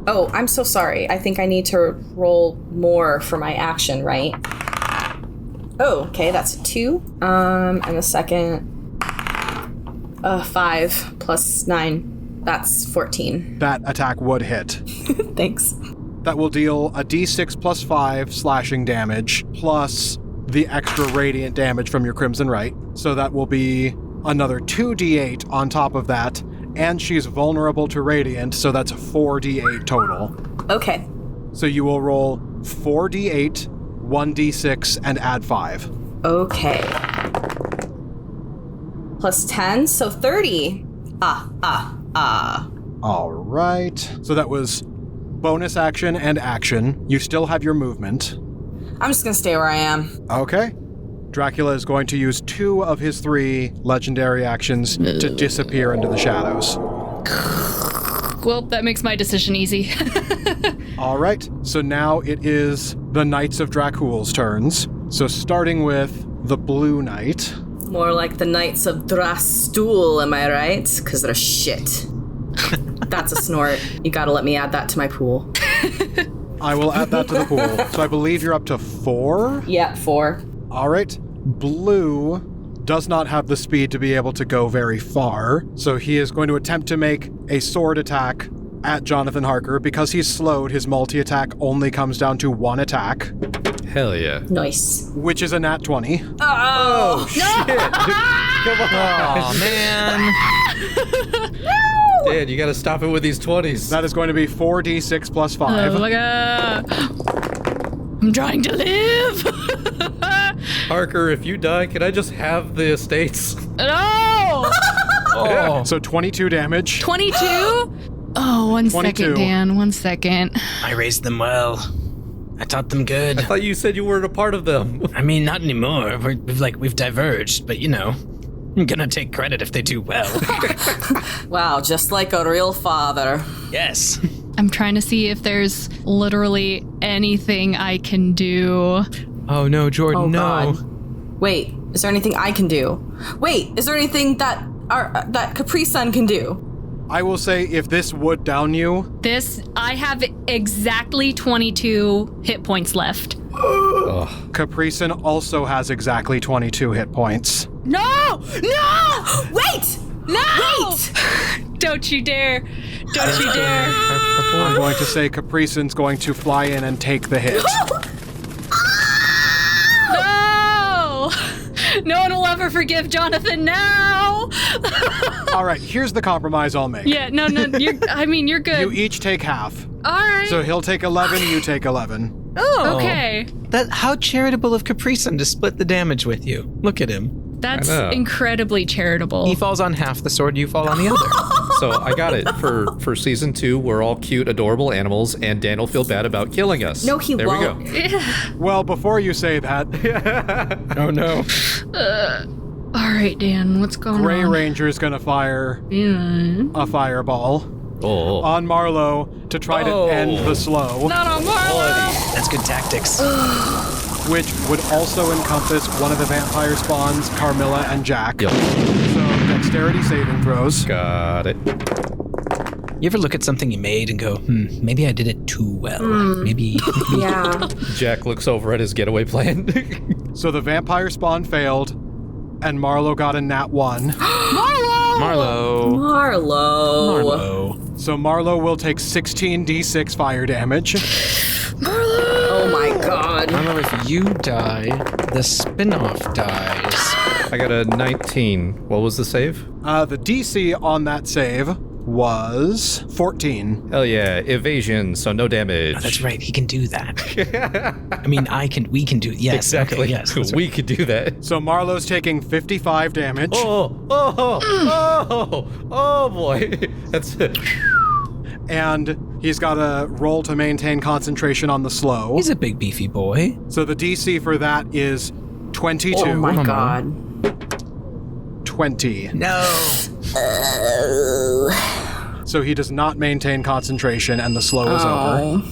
Oh, I'm so sorry. I think I need to roll more for my action, right? Oh, okay, that's a 2. And a second. 5 plus 9. That's 14. That attack would hit. Thanks. That will deal a d6 plus 5 slashing damage, plus the extra radiant damage from your Crimson Rite. So that will be another 2d8 on top of that, and she's vulnerable to radiant, so that's 4d8 total. Okay. So you will roll 4d8, 1d6, and add 5. Okay. Plus 10, so 30. All right. So that was bonus action and action. You still have your movement. I'm just gonna stay where I am. Okay. Dracula is going to use 2 of his 3 legendary actions to disappear into the shadows. Well, that makes my decision easy. All right. So now it is the Knights of Dracul's turns. So starting with the Blue Knight. More like the Knights of Drastul, am I right? Because they're shit. That's a snort. You gotta let me add that to my pool. I will add that to the pool. So I believe you're up to 4? Yeah, 4. All right. Blue does not have the speed to be able to go very far, so he is going to attempt to make a sword attack at Johnathan Harker. Because he's slowed, his multi-attack only comes down to 1 attack. Hell yeah. Nice. Which is a nat 20. Oh, Shit. Come on. Oh, man. Dan, you gotta stop it with these 20s. That is going to be 4d6 plus 5. Oh my god. I'm trying to live. Harker, if you die, can I just have the estates? No! Oh. So 22 damage. 22? Oh, 1 22. second, Dan. 1 second. I raised them well. I taught them good. I thought you said you weren't a part of them. I mean, not anymore. We've diverged, but you know, I'm gonna take credit if they do well. wow, just like a real father. Yes. I'm trying to see if there's literally anything I can do. Oh no, Jordan, Oh, no. God. Wait, is there anything I can do? Wait, is there anything that Capri Sun can do? I will say, if this would down you... I have exactly 22 hit points left. Capri Sun also has exactly 22 hit points. No! No! Wait! No! Wait! Don't you dare. Don't you dare. I'm going to say Capri Sun's going to fly in and take the hit. No! No one will ever forgive Johnathan now! All right, here's the compromise I'll make. Yeah, no, you're good. You each take half. All right. So he'll take 11, you take 11. Oh. Okay. How charitable of Capri Sun to split the damage with you. Look at him. That's I know. incredibly charitable. He falls on half the sword, you fall on the other. So I got it. For season 2, we're all cute, adorable animals, and Dan will feel bad about killing us. No, he there won't. we go. Well, before you say that, Oh no. All right, Dan, what's going Gray on? Ranger's gonna fire a fireball Oh. on Marlowe to try to end the slow, Not on Marlowe! That's good tactics. which would also encompass one of the vampire spawns, Carmilla and Jack. Yep. So dexterity saving throws. Got it. You ever look at something you made and go, maybe I did it too well. Maybe. Yeah. Jack looks over at his getaway plan. So the vampire spawn failed, and Marlowe got a nat 1. Marlowe. Marlowe. So Marlowe will take 16d6 fire damage. Oh my god. Marlowe, if you die, the spin-off dies. I got a 19. What was the save? The DC on that save was 14. Hell yeah, evasion, so no damage. Oh, that's right, he can do that. I mean, we can do, yes. Exactly. Okay, yes, that's we right. could do that. So Marlowe's taking 55 damage. Oh boy. That's it. And he's got to roll to maintain concentration on the slow. He's a big beefy boy. So the DC for that is 22. Oh my god. 20. No. So he does not maintain concentration and the slow is over.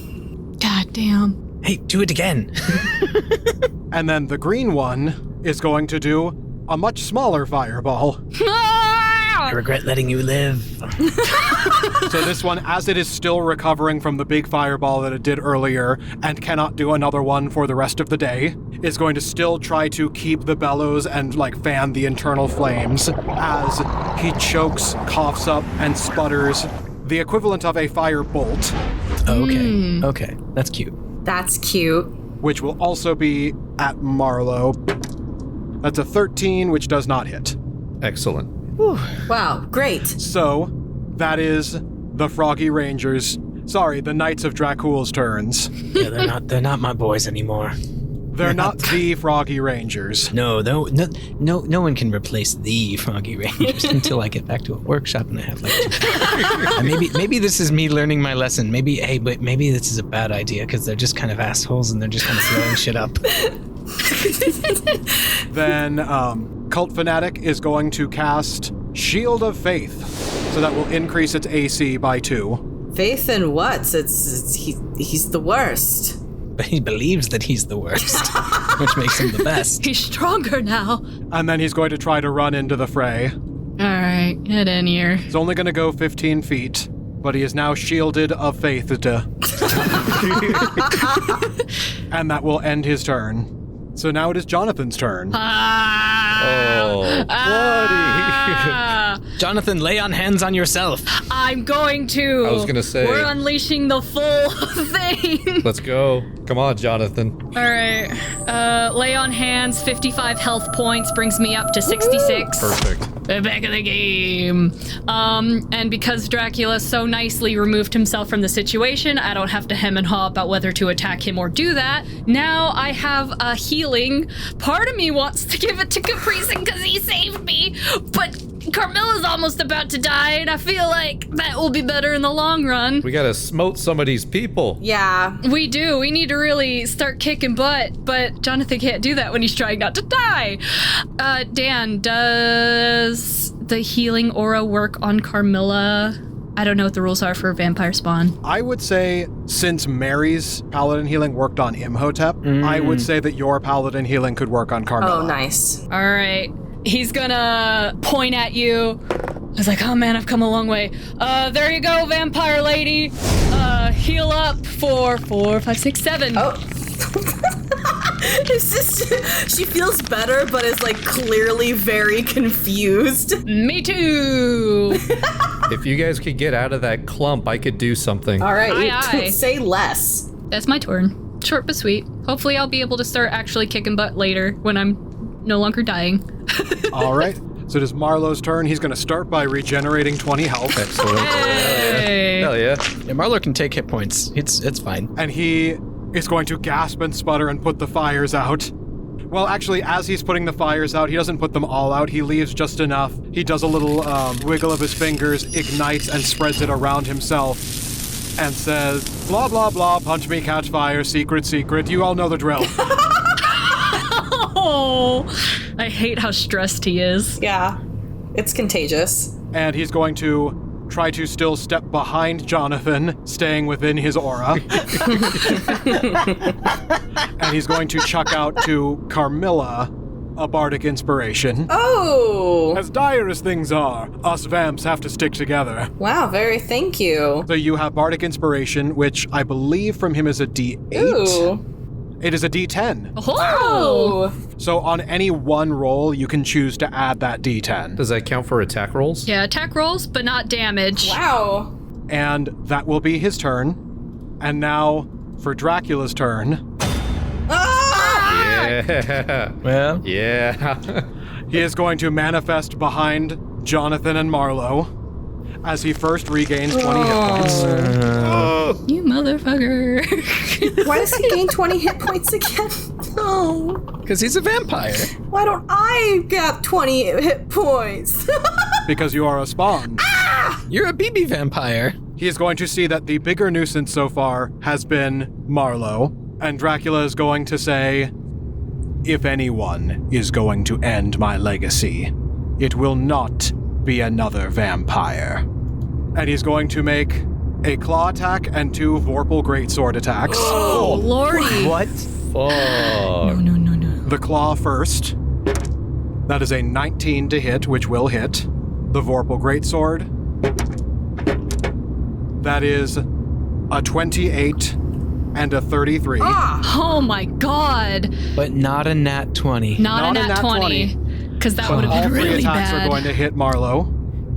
God damn. Hey, do it again. And then the green one is going to do a much smaller fireball. I regret letting you live. So this one, as it is still recovering from the big fireball that it did earlier and cannot do another one for the rest of the day, is going to still try to keep the bellows and fan the internal flames as he chokes, coughs up, and sputters the equivalent of a fire bolt, Okay, okay, that's cute. That's cute. which will also be at Marlowe. That's a 13, which does not hit. Excellent. Wow, great. So, that is the Froggy Rangers. Sorry, the Knights of Dracula's turns. Yeah, they're not my boys anymore. They're not the Froggy Rangers. No one can replace the Froggy Rangers until I get back to a workshop and I have maybe this is me learning my lesson. Maybe this is a bad idea because they're just kind of assholes and they're just kind of throwing shit up. Then Cult Fanatic is going to cast Shield of Faith, so that will increase its AC by 2. Faith in what? He's the worst. But he believes that he's the worst, which makes him the best. He's stronger now. And then he's going to try to run into the fray. Alright, get in here. He's only going to go 15 feet, but he is now shielded of faith. And that will end his turn. So now it is Jonathan's turn. Oh, buddy. Johnathan, lay on hands on yourself. I'm going to. I was gonna say. We're unleashing the full thing. Let's go. Come on, Jonathan. Alright. Lay on hands, 55 health points, brings me up to 66. Perfect. Back in the game. And because Dracula so nicely removed himself from the situation, I don't have to hem and haw about whether to attack him or do that. Now I have a healing. Part of me wants to give it to Caprice because he saved me, but Carmilla's almost about to die, and I feel like that will be better in the long run. We gotta smote some of these people. Yeah. We do. We need to really start kicking butt, but Johnathan can't do that when he's trying not to die. Dan, does the healing aura work on Carmilla? I don't know what the rules are for vampire spawn. I would say, since Mary's paladin healing worked on Imhotep, I would say that your paladin healing could work on Carmilla. Oh, nice. All right. He's gonna point at you. I was like, oh man, I've come a long way. There you go, vampire lady. Heal up for 4, 5, 6, 7. Oh. It's just, she feels better, but is clearly very confused. Me too. If you guys could get out of that clump, I could do something. All right, Aye. say less. That's my turn. Short but sweet. Hopefully I'll be able to start actually kicking butt later when I'm no longer dying. All right. So it is Marlowe's turn. He's going to start by regenerating 20 health. Excellent. Hey. Hell yeah. Yeah, Marlowe can take hit points. It's fine. And he is going to gasp and sputter and put the fires out. Well, actually, as he's putting the fires out, he doesn't put them all out. He leaves just enough. He does a little wiggle of his fingers, ignites, and spreads it around himself, and says, blah, blah, blah, punch me, catch fire, secret, secret. You all know the drill. Oh, I hate how stressed he is. Yeah, it's contagious. And he's going to try to still step behind Johnathan, staying within his aura. And he's going to chuck out to Carmilla a bardic inspiration. Oh! As dire as things are, us vamps have to stick together. Wow, thank you. So you have bardic inspiration, which I believe from him is a D8. Ooh. It is a D10. Oh. So on any one roll, you can choose to add that D10. Does that count for attack rolls? Yeah, attack rolls, but not damage. Wow. And that will be his turn. And now, for Dracula's turn, Yeah. Well, Yeah. he is going to manifest behind Johnathan and Marlowe as he first regains 20 hit points. You motherfucker. Why does he gain 20 hit points again? No. because he's a vampire. Why don't I get 20 hit points? Because you are a spawn. You're a BB vampire. He is going to see that the bigger nuisance so far has been Marlowe, and Dracula is going to say, if anyone is going to end my legacy, it will not be another vampire. And he's going to make a claw attack and 2 Vorpal Greatsword attacks. Oh, lordy. What? Fuck. No. The claw first. That is a 19 to hit, which will hit. The Vorpal Greatsword. That is a 28 and a 33. Oh my god. But not a nat 20. Not a nat 20. Because that would have All been 3 really attacks bad. are going to hit Marlowe.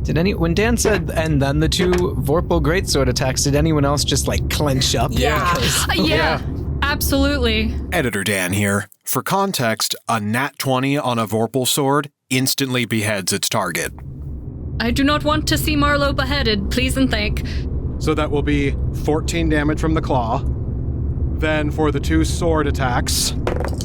When Dan said, and then the 2 Vorpal Greatsword attacks, did anyone else just like clench up? Yeah. Yeah, absolutely. Editor Dan here. For context, a nat 20 on a Vorpal sword instantly beheads its target. I do not want to see Marlowe beheaded, please and thank. So that will be 14 damage from the claw. Then for the 2 sword attacks,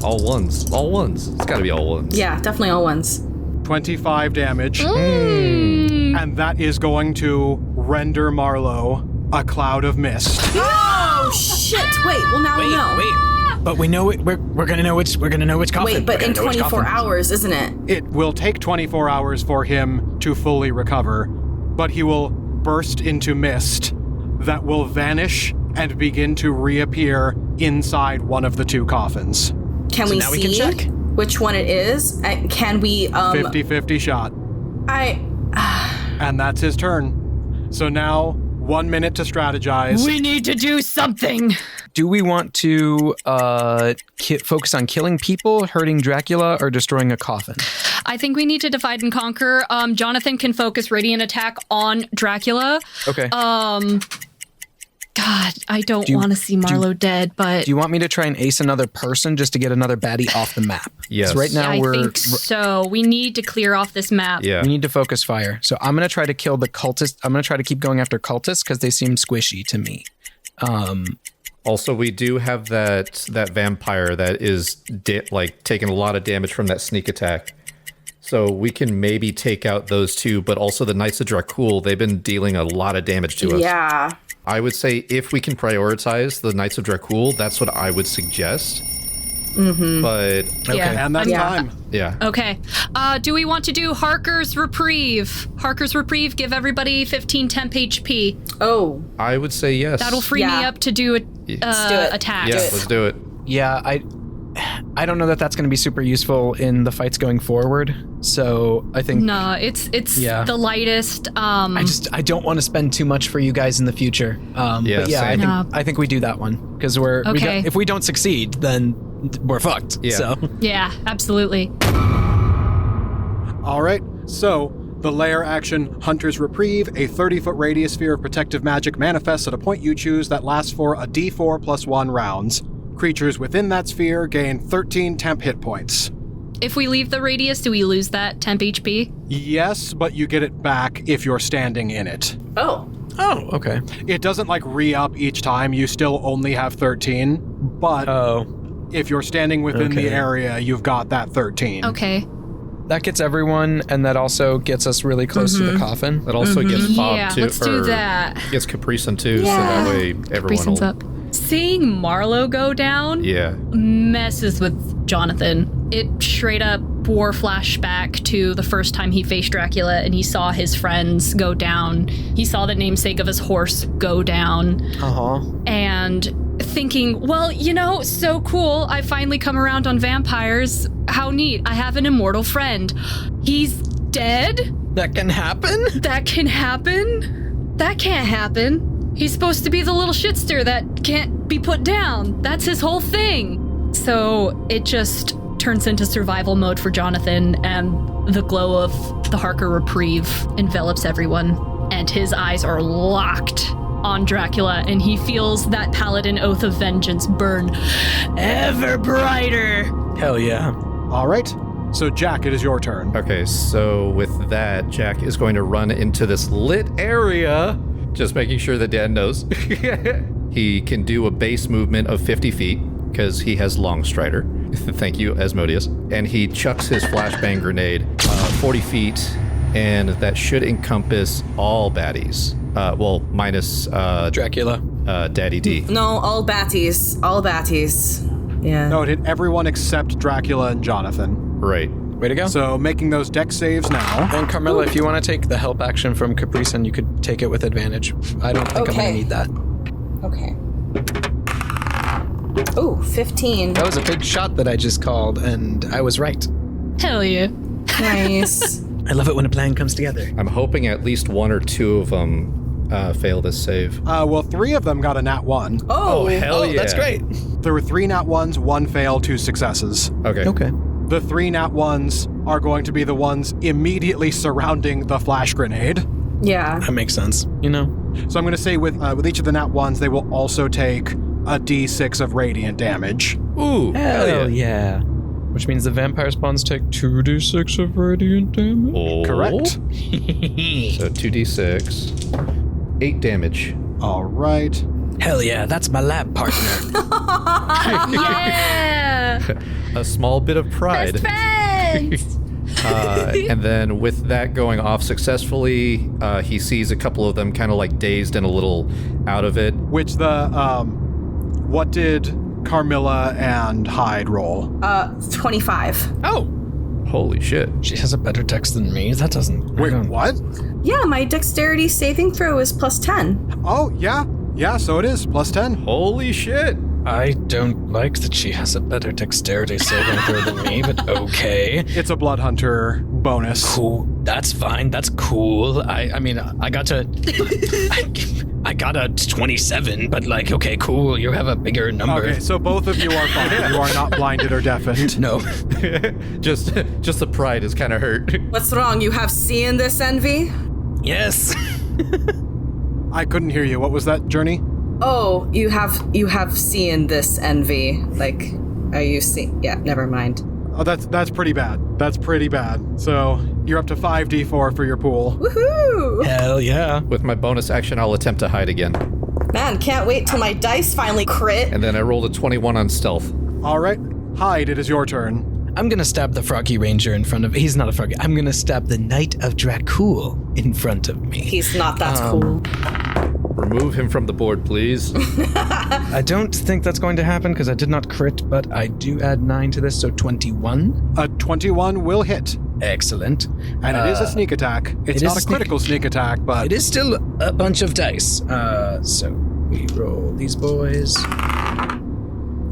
All ones. It's gotta be all ones. Yeah, definitely all ones. 25 damage. And that is going to render Marlowe a cloud of mist. Oh shit! Wait, well now we know. Wait. But we know it. We're gonna know which coffin. Wait, but in 24 hours, isn't it? It will take 24 hours for him to fully recover, but he will burst into mist that will vanish and begin to reappear inside one of the 2 coffins. Can we now see we can check? which one it is? Can we 50-50 shot. And that's his turn. So now, 1 minute to strategize. We need to do something. Do we want to focus on killing people, hurting Dracula, or destroying a coffin? I think we need to divide and conquer. Johnathan can focus Radiant Attack on Dracula. Okay. God, I don't want to see Marlowe dead, but... Do you want me to try and ace another person just to get another baddie off the map? Yes. 'Cause right now I we're... think so. We need to clear off this map. Yeah. We need to focus fire. So I'm going to try to kill the cultist. I'm going to try to keep going after cultists because they seem squishy to me. Also, we do have that vampire that is taking a lot of damage from that sneak attack. So we can maybe take out those 2, but also the Knights of Dracula, they've been dealing a lot of damage to us. Yeah. I would say if we can prioritize the Knights of Dracula, that's what I would suggest. Mm-hmm. But Yeah. And that's Yeah. time. yeah. Okay. Do we want to do Harker's Reprieve? Harker's Reprieve, give everybody 15 temp HP. Oh. I would say yes. That'll free me Yeah. up to do do it. attacks. Yeah, let's do it. Yeah, I don't know that that's going to be super useful in the fights going forward. So I think... No, it's Yeah. the lightest. I don't want to spend too much for you guys in the future. Yeah, but yeah, same. I think we do that one because Okay. if we don't succeed, then we're fucked. Yeah. So Yeah, absolutely. All right, so the lair action Hunter's Reprieve, a 30-foot radius sphere of protective magic manifests at a point you choose that lasts for a d4 + 1 rounds. Creatures within that sphere gain 13 temp hit points. If we leave the radius, do we lose that temp HP? Yes, but you get it back if you're standing in it. Oh. Oh, okay. It doesn't re-up each time, you still only have 13, but if you're standing within the Okay. area, you've got that 13. Okay. That gets everyone, and that also gets us really close to the coffin. That also gets Bob Yeah, too. let's do or that. Gets Capricin too, so that way everyone Reasons will... up. Seeing Marlowe go down Yeah. messes with Johnathan. It straight up bore flashback to the first time he faced Dracula and he saw his friends go down. He saw the namesake of his horse go down. And thinking, well, so cool. I finally come around on vampires. How neat. I have an immortal friend. He's dead? That can happen? That can happen? That can't happen. He's supposed to be the little shitster that can't be put down. That's his whole thing. So it just turns into survival mode for Johnathan, and the glow of the Harker Reprieve envelops everyone, and his eyes are locked on Dracula, and he feels that paladin oath of vengeance burn ever brighter. Hell yeah. All right. So, Jack, it is your turn. Okay, so with that, Jack is going to run into this lit area, just making sure that Dan knows. He can do a base movement of 50 feet, because he has long strider. Thank you, Asmodeus. And he chucks his flashbang grenade 40 feet, and that should encompass all baddies. Minus Dracula. Daddy D. No, all batties. All batties. Yeah. No, it hit everyone except Dracula and Johnathan. Right. Way to go. So, making those dex saves now. And Carmilla, if you want to take the help action from Caprice, you could take it with advantage. I don't think I'm going to need that. Okay. Oh, 15. That was a big shot that I just called, and I was right. Hell yeah. Nice. I love it when a plan comes together. I'm hoping at least one or two of them fail this save. Well, 3 of them got a nat 1. Oh, hell yeah. That's great. There were 3 nat 1s, 1 fail, 2 successes. Okay. The 3 nat 1s are going to be the ones immediately surrounding the flash grenade. Yeah. That makes sense. You know? So I'm going to say with each of the nat 1s, they will also take a d6 of radiant damage. Ooh, Hell yeah. Which means the vampire spawns take 2d6 of radiant damage. Oh. Correct. So 2d6. 8 damage. All right. Hell yeah, that's my lab partner. Yeah. A small bit of pride. Best friends. And then with that going off successfully, he sees a couple of them kind of like dazed and a little out of it. Which what did Carmilla and Hyde roll? 25. Oh, Holy shit. she has a better dex than me. That doesn't... I Wait, don't- what? Yeah, my dexterity saving throw is plus 10. Oh, yeah. Yeah, so it is. Plus 10. Holy shit. I don't like that she has a better dexterity saving throw than me, but okay. It's a Blood Hunter bonus. Cool. That's fine. That's cool. I mean, I got to... I got a 27, but like, okay, cool. You have a bigger number. Okay, so both of you are fine. You are not blinded or deafened. No. just the pride is kind of hurt. What's wrong? You have seen this envy? Yes. I couldn't hear you. What was that, Journee? Oh, you have seen this envy. Like, are you seeing? Yeah, never mind. Oh, that's pretty bad. That's pretty bad. So you're up to 5d4 for your pool. Woohoo! Hell yeah. With my bonus action, I'll attempt to hide again. Man, can't wait till my dice finally crit. And then I rolled a 21 on stealth. All right, Hyde, it is your turn. I'm gonna stab the Froggy Ranger in front of... He's not a Froggy. I'm gonna stab the Knight of Dracula in front of me. He's not that cool. Remove him from the board, please. I don't think that's going to happen because I did not crit, but I do add 9 to this, so 21. A 21 will hit, Excellent. and it is a sneak attack. It's it not is a critical sneak attack, but It is still a bunch of dice. So we roll these boys.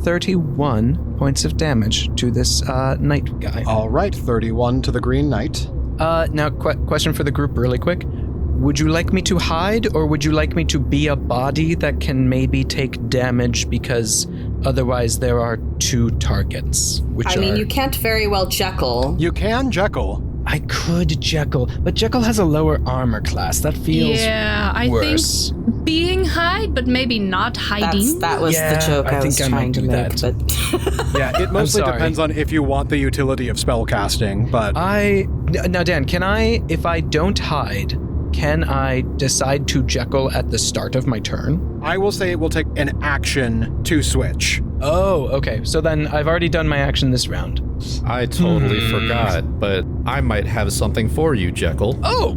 31 points of damage to this knight guy. all right, 31 to the Green Knight. Now, question for the group really quick. Would you like me to hide, or would you like me to be a body that can maybe take damage because otherwise there are 2 targets? I mean, you can't very well Jekyll. You can Jekyll. I could Jekyll, but Jekyll has a lower armor class. That feels Yeah, I worse. think being Hyde, but maybe not hiding. That was Yeah, the joke I I was think I might trying to do make. that. But Yeah, it mostly sorry. depends on if you want the utility of spellcasting, but Now, Dan, can I, if I don't hide, can I decide to Jekyll at the start of my turn? I will say it will take an action to switch. Oh, okay. So then I've already done my action this round. I totally forgot, but I might have something for you, Jekyll. Oh!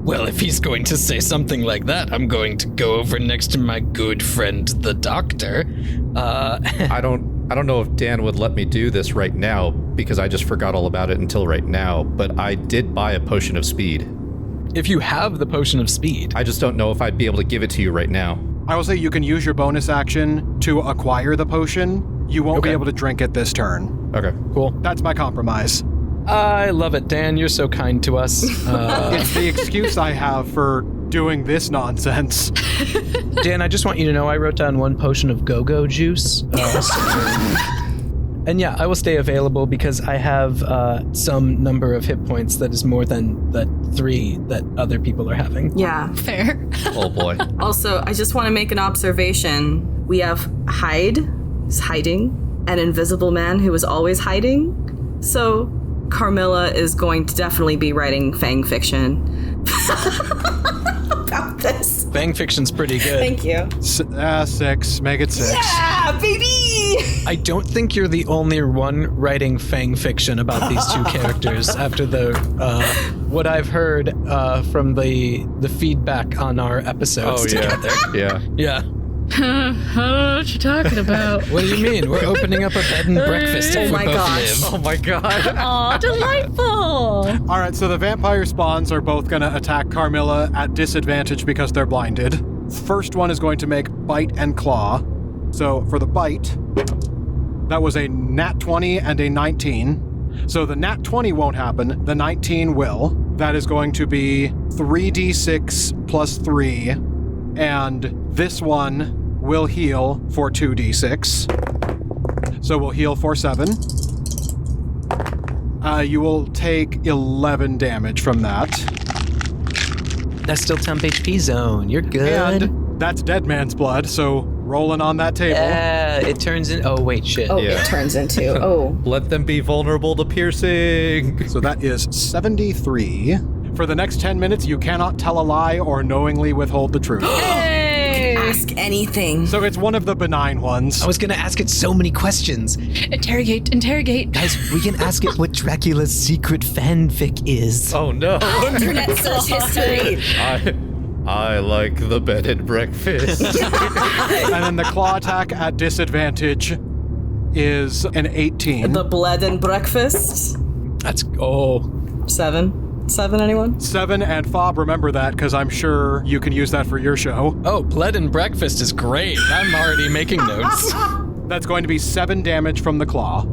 Well, if he's going to say something like that, I'm going to go over next to my good friend, the doctor. I don't know if Dan would let me do this right now because I just forgot all about it until right now, but I did buy a potion of speed. If you have the potion of speed. I just don't know if I'd be able to give it to you right now. I will say you can use your bonus action to acquire the potion. You won't be Okay. able to drink it this turn. Okay. Cool. That's my compromise. I love it, Dan. You're so kind to us. It's the excuse I have for doing this nonsense. Dan, I just want you to know I wrote down 1 potion of go-go juice. And yeah, I will stay available because I have some number of hit points that is more than the 3 that other people are having. Yeah. Fair. Oh boy. Also, I just want to make an observation. We have Hyde, who's hiding, an invisible man who is always hiding. So Carmilla is going to definitely be writing fang fiction about this. Fang fiction's pretty good. Thank you. 6. Make it 6. Yeah, baby! I don't think you're the only one writing fang fiction about these two characters after the what I've heard from the feedback on our episodes together. Yeah. Yeah. What you talking about? What do you mean? We're opening up a bed and breakfast if Oh we my both gosh. live. Oh my god. Aw, delightful. All right, so the vampire spawns are both going to attack Carmilla at disadvantage because they're blinded. First one is going to make bite and claw. So for the bite, that was a nat 20 and a 19. So the nat 20 won't happen. The 19 will. That is going to be 3d6 plus 3. And this one will heal for 2d6. So we'll heal for 7. You will take 11 damage from that. That's still temp HP zone. You're good. And that's dead man's blood, so rolling on that table. It turns in. Oh wait, shit. Oh, Yeah. it turns into. Oh. Let them be vulnerable to piercing. So that is 73. For the next 10 minutes, you cannot tell a lie or knowingly withhold the truth. Hey. Ask anything. So it's one of the benign ones. I was gonna ask it so many questions. Interrogate. Guys, we can ask it what Dracula's secret fanfic is. Oh no. Internet search history. I like the bed and breakfast. And then the claw attack at disadvantage is an 18. The blood and breakfast. That's 7. 7, anyone? 7, and Fob, remember that, because I'm sure you can use that for your show. Oh, blood and breakfast is great. I'm already making notes. That's going to be 7 damage from the claw.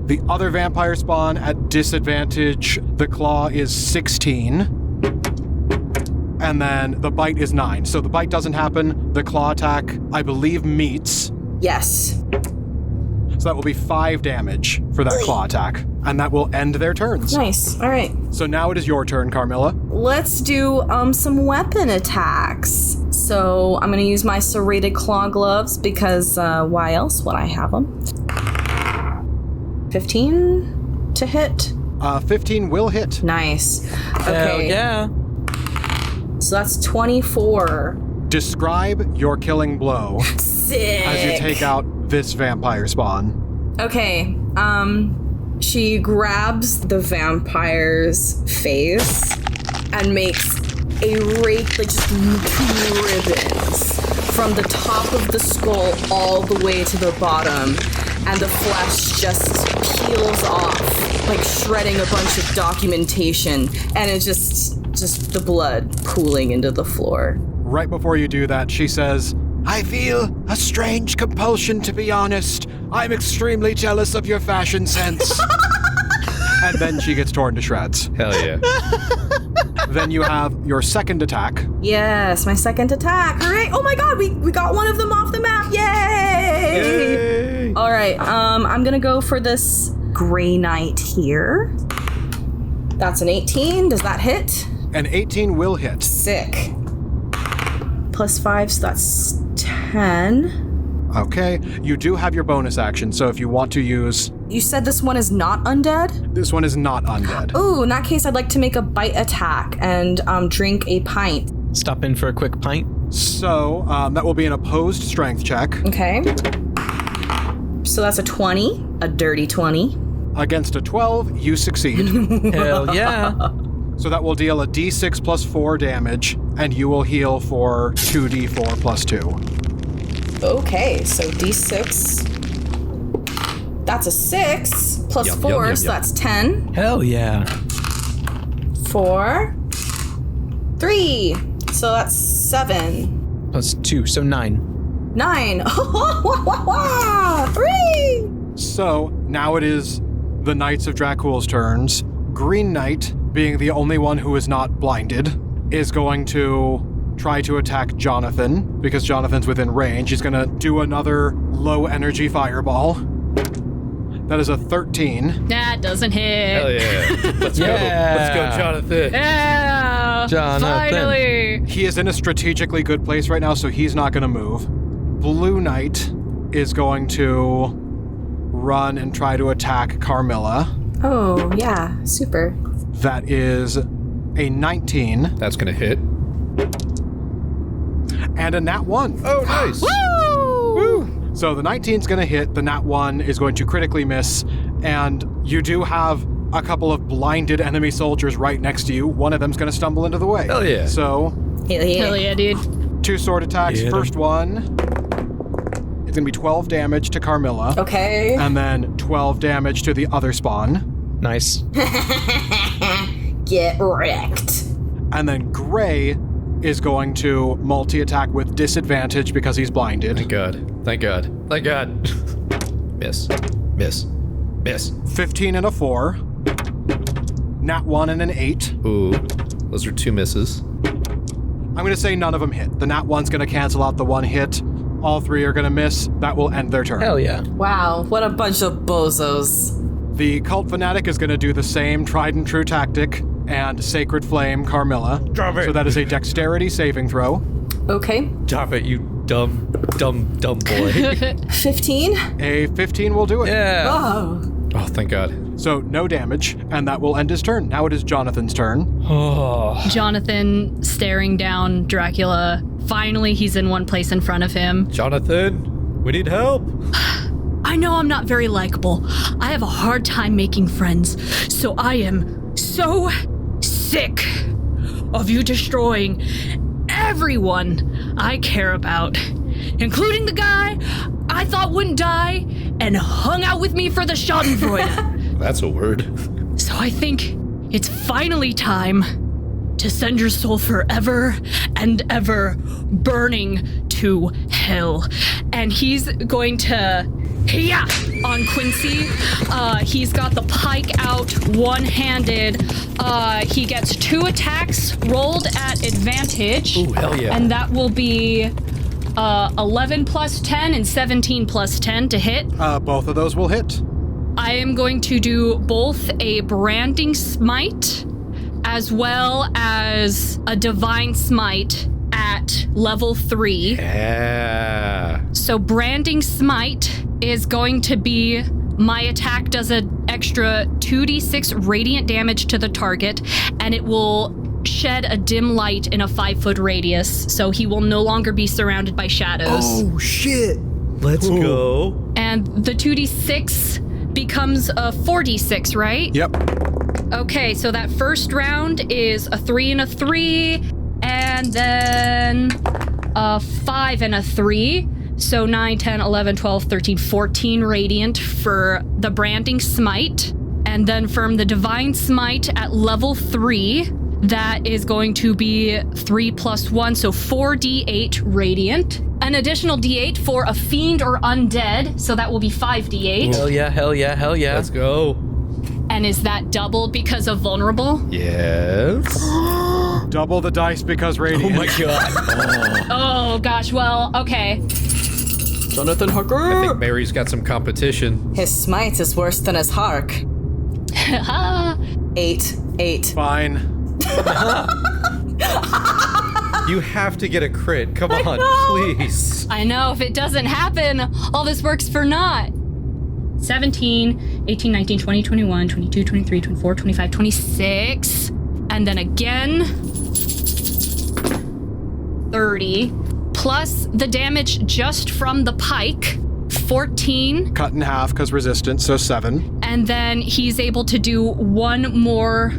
The other vampire spawn at disadvantage, the claw is 16. And then the bite is 9. So the bite doesn't happen. The claw attack, I believe, meets. Yes. So that will be 5 damage for that claw attack. And that will end their turns. Nice. All right. So now it is your turn, Carmilla. Let's do some weapon attacks. So I'm going to use my serrated claw gloves because why else would I have them? 15 to hit. 15 will hit. Nice. Hell Okay. yeah. So that's 24. Describe your killing blow Sick. as you take out this vampire spawn. Okay. She grabs the vampire's face and makes a rake, like just 2 ribbons from the top of the skull all the way to the bottom, and the flesh just peels off, like shredding a bunch of documentation, and it's just the blood pooling into the floor. Right before you do that, she says, I feel a strange compulsion to be honest. I'm extremely jealous of your fashion sense. And then she gets torn to shreds. Hell yeah. Then you have your second attack. Yes, my second attack. Hooray! Oh my god, we got one of them off the map. Yay! All right, I'm gonna go for this Grey Knight here. That's an 18. Does that hit? An 18 will hit. Sick. +5, so that's 10. Okay, you do have your bonus action, so if you want to use... You said this one is not undead? This one is not undead. Ooh, in that case, I'd like to make a bite attack and drink a pint. Stop in for a quick pint. So, that will be an opposed strength check. Okay. So that's a 20, a dirty 20. Against a 12, you succeed. Hell yeah. So that will deal a d6 plus 4 damage, and you will heal for 2d4 plus 2. Okay, so d6. That's a 6 plus Yum, 4, yum, yum, so yum. that's 10. Hell yeah. 4, 3. So that's 7. +2, so 9. 9. 3. So, now it is the Knights of Dracula's turns. Green Knight, being the only one who is not blinded, is going to try to attack Johnathan, because Jonathan's within range. He's gonna do another low energy fireball. That is a 13. That doesn't hit. Hell yeah. Let's go. Let's go, Johnathan. Yeah. Johnathan. Finally. He is in a strategically good place right now, so he's not gonna move. Blue Knight is going to run and try to attack Carmilla. Oh, yeah. Super. That is a 19 That's going to hit. and a nat 1. Oh, nice. Woo! So the 19's gonna hit, the nat 1 is going to critically miss, and you do have a couple of blinded enemy soldiers right next to you. One of them's gonna stumble into the way. Hell yeah. So, Hell yeah, dude. 2 sword attacks. First one, it's gonna be 12 damage to Carmilla. Okay. And then 12 damage to the other spawn. Nice. Get wrecked. And then Gray is going to multi-attack with disadvantage because he's blinded. Thank God. Thank God. Thank God. Miss. Miss. Miss. 15 and a 4. Nat 1 and an 8. Ooh. Those are 2 misses. I'm going to say none of them hit. The nat 1's going to cancel out the 1 hit. All 3 are going to miss. That will end their turn. Hell yeah. Wow, what a bunch of bozos. The Cult Fanatic is going to do the same tried and true tactic and Sacred Flame Carmilla. Drop it. So that is a dexterity saving throw. Okay. Drop it, you dumb boy. 15? A 15 will do it. Yeah. Oh. Oh, thank God. So no damage, and that will end his turn. Now it is Jonathan's turn. Oh. Jonathan staring down Dracula. Finally, he's in one place in front of him. Jonathan, we need help. I know I'm not very likable. I have a hard time making friends. So I am so sick of you destroying everyone I care about, including the guy I thought wouldn't die and hung out with me for the Schadenfreude. That's a word. So I think it's finally time to send your soul forever and ever burning to hell. And he's going to on Quincy. He's got the pike out one-handed. He gets 2 attacks rolled at advantage. Ooh, hell yeah. And that will be 11 plus 10 and 17 plus 10 to hit. Both of those will hit. I am going to do both a branding smite as well as a divine smite at level 3. Yeah. So branding smite is going to be my attack does an extra 2d6 radiant damage to the target, and it will shed a dim light in a 5-foot radius, so he will no longer be surrounded by shadows. Oh, shit. Let's go. And the 2d6 becomes a 4d6, right? Yep. Okay, so that first round is a 3 and a 3, and then a 5 and a 3. So 9, 10, 11, 12, 13, 14 radiant for the branding smite. And then from the divine smite at level 3, that is going to be 3 plus 1, so 4d8 radiant. An additional d8 for a fiend or undead, so that will be 5d8. Hell yeah, hell yeah, hell yeah. Let's go. And is that doubled because of vulnerable? Yes. Double the dice because radiant. Oh my god. Oh gosh, well, okay. Johnathan Harker. I think Mary's got some competition. His smite is worse than his hark. 8. Fine. You have to get a crit. Come on, please. I know, if it doesn't happen, all this works for naught. 17, 18, 19, 20, 21, 22, 23, 24, 25, 26. And then again, 30. Plus the damage just from the pike, 14. Cut in half because resistance, so 7. And then he's able to do one more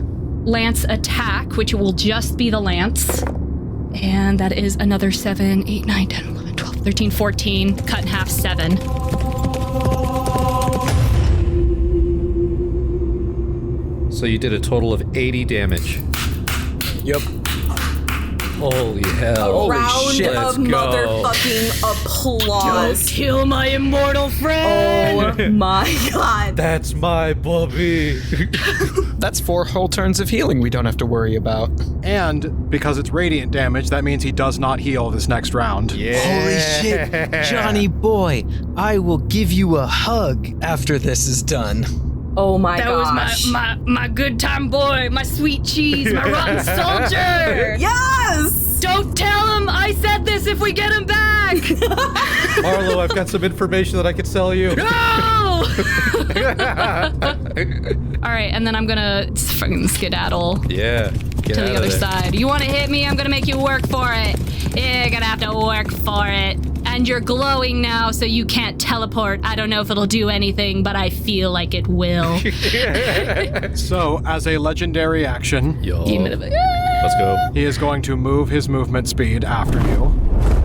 lance attack, which will just be the lance. And that is another 7, 8, 9, 10, 11, 12, 13, 14. Cut in half, 7. So you did a total of 80 damage. Yep. Holy hell. Round shit. of Let's go. motherfucking applause. Kill my immortal friend! Oh my god. That's my Bobby. That's 4 whole turns of healing we don't have to worry about. And because it's radiant damage, that means he does not heal this next round. Holy shit, Johnny boy, I will give you a hug after this is done. Oh my That gosh. was my good time boy, my sweet cheese, my rotten soldier. Yes! Don't tell him I said this if we get him back. Marlowe, I've got some information that I could sell you. No! All right, and then I'm gonna fucking skedaddle Yeah. Get to out the of other there. side. You want to hit me? I'm gonna make you work for it. You're gonna have to work for it. And you're glowing now, so you can't teleport. I don't know if it'll do anything, but I feel like it will. So, as a legendary action, Yo. Demon of it. Ah! Let's go. he is going to move his movement speed after you.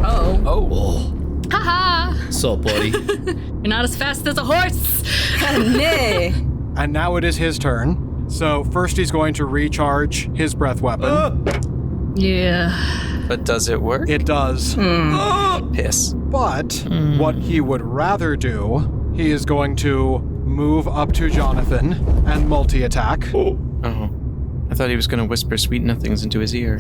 Oh. Oh. Haha! So, buddy. You're not as fast as a horse. Nay. And now it is his turn. So, first he's going to recharge his breath weapon. Yeah. But does it work? It does. Piss. But what he would rather do, he is going to move up to Johnathan and multi-attack. Oh. I thought he was going to whisper sweet nothings into his ear.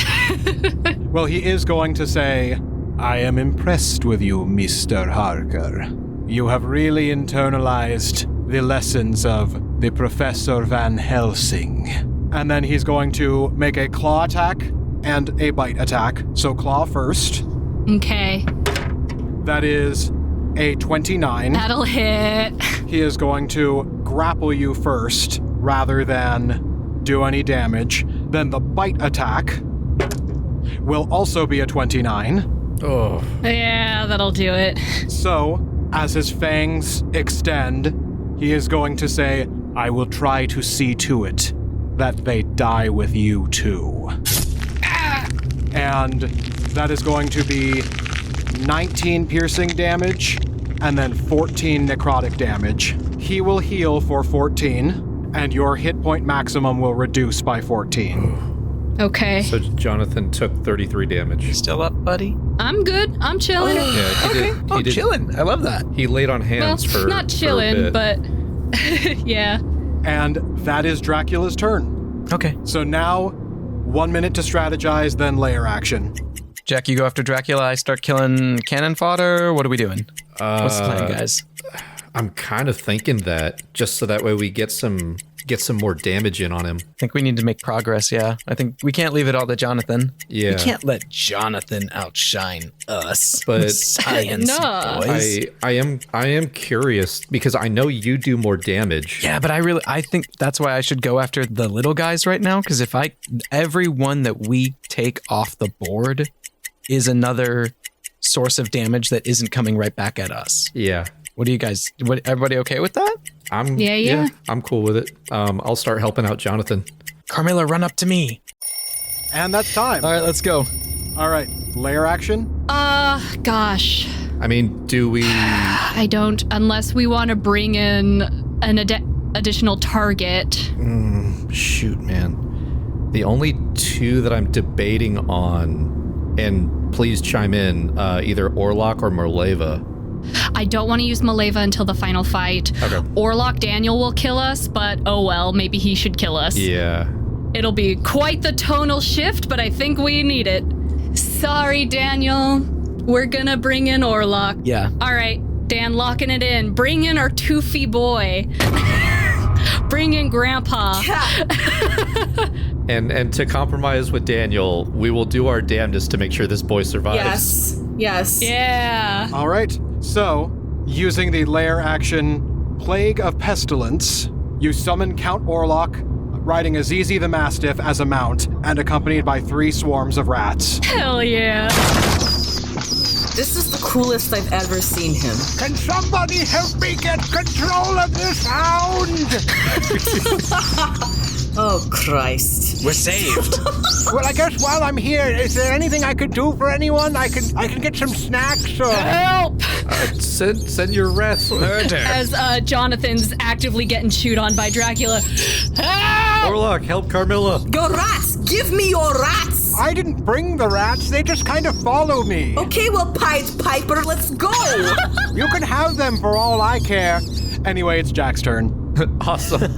Well, he is going to say, I am impressed with you, Mr. Harker. You have really internalized the lessons of the Professor Van Helsing. And then he's going to make a claw attack and a bite attack. So claw first. Okay. That is a 29. That'll hit. He is going to grapple you first rather than do any damage. Then the bite attack will also be a 29. Oh. Yeah, that'll do it. So, as his fangs extend, he is going to say, I will try to see to it that they die with you too. And that is going to be 19 piercing damage and then 14 necrotic damage. He will heal for 14, and your hit point maximum will reduce by 14. Okay. So Johnathan took 33 damage. Still up, buddy? I'm good. I'm chilling. Yeah, he did. He did. Chilling. I love that. He laid on Well, hands for not for a chilling, bit. but yeah. And that is Dracula's turn. Okay. So now, 1 minute to strategize, then layer action. Jack, you go after Dracula. I start killing cannon fodder. What are we doing? What's the plan, guys? I'm kind of thinking that just so that way we get some more damage in on him. I think we need to make progress, yeah. I think we can't leave it all to Johnathan. Yeah. We can't let Johnathan outshine us. But- Science, No. boys. I am curious because I know you do more damage. Yeah, but I think that's why I should go after the little guys right now, because every one that we take off the board is another source of damage that isn't coming right back at us. Yeah. What do you guys, everybody okay with that? Yeah. I'm cool with it. I'll start helping out Johnathan. Carmilla, run up to me. And that's time. All right, let's go. All right, layer action. Gosh. I mean, do we? I don't, unless we want to bring in an additional target. Shoot, man. The only two that I'm debating on, and please chime in, either Orlok or Merleva. I don't want to use Maleva until the final fight. Okay. Orlok Daniel will kill us, but oh well, maybe he should kill us. Yeah. It'll be quite the tonal shift, but I think we need it. Sorry, Daniel. We're gonna bring in Orlok. Yeah. All right, Dan, locking it in. Bring in our toothy boy. Bring in Grandpa. And to compromise with Daniel, we will do our damnedest to make sure this boy survives. Yes. Yeah. All right, so using the layer action Plague of Pestilence, you summon Count Orlok, riding Azizi the Mastiff as a mount, and accompanied by 3 swarms of rats. Hell yeah. This is the coolest I've ever seen him. Can somebody help me get control of this hound? Oh, Christ. We're saved. Well, I guess while I'm here, is there anything I could do for anyone? I can get some snacks or... Help! Send your rats. Murder. As Jonathan's actively getting chewed on by Dracula. Help! Orlok, help Carmilla. Your rats! Give me your rats! I didn't bring the rats, they just kind of follow me. Okay, well, Pied Piper, let's go! You can have them for all I care. Anyway, it's Jack's turn. Awesome.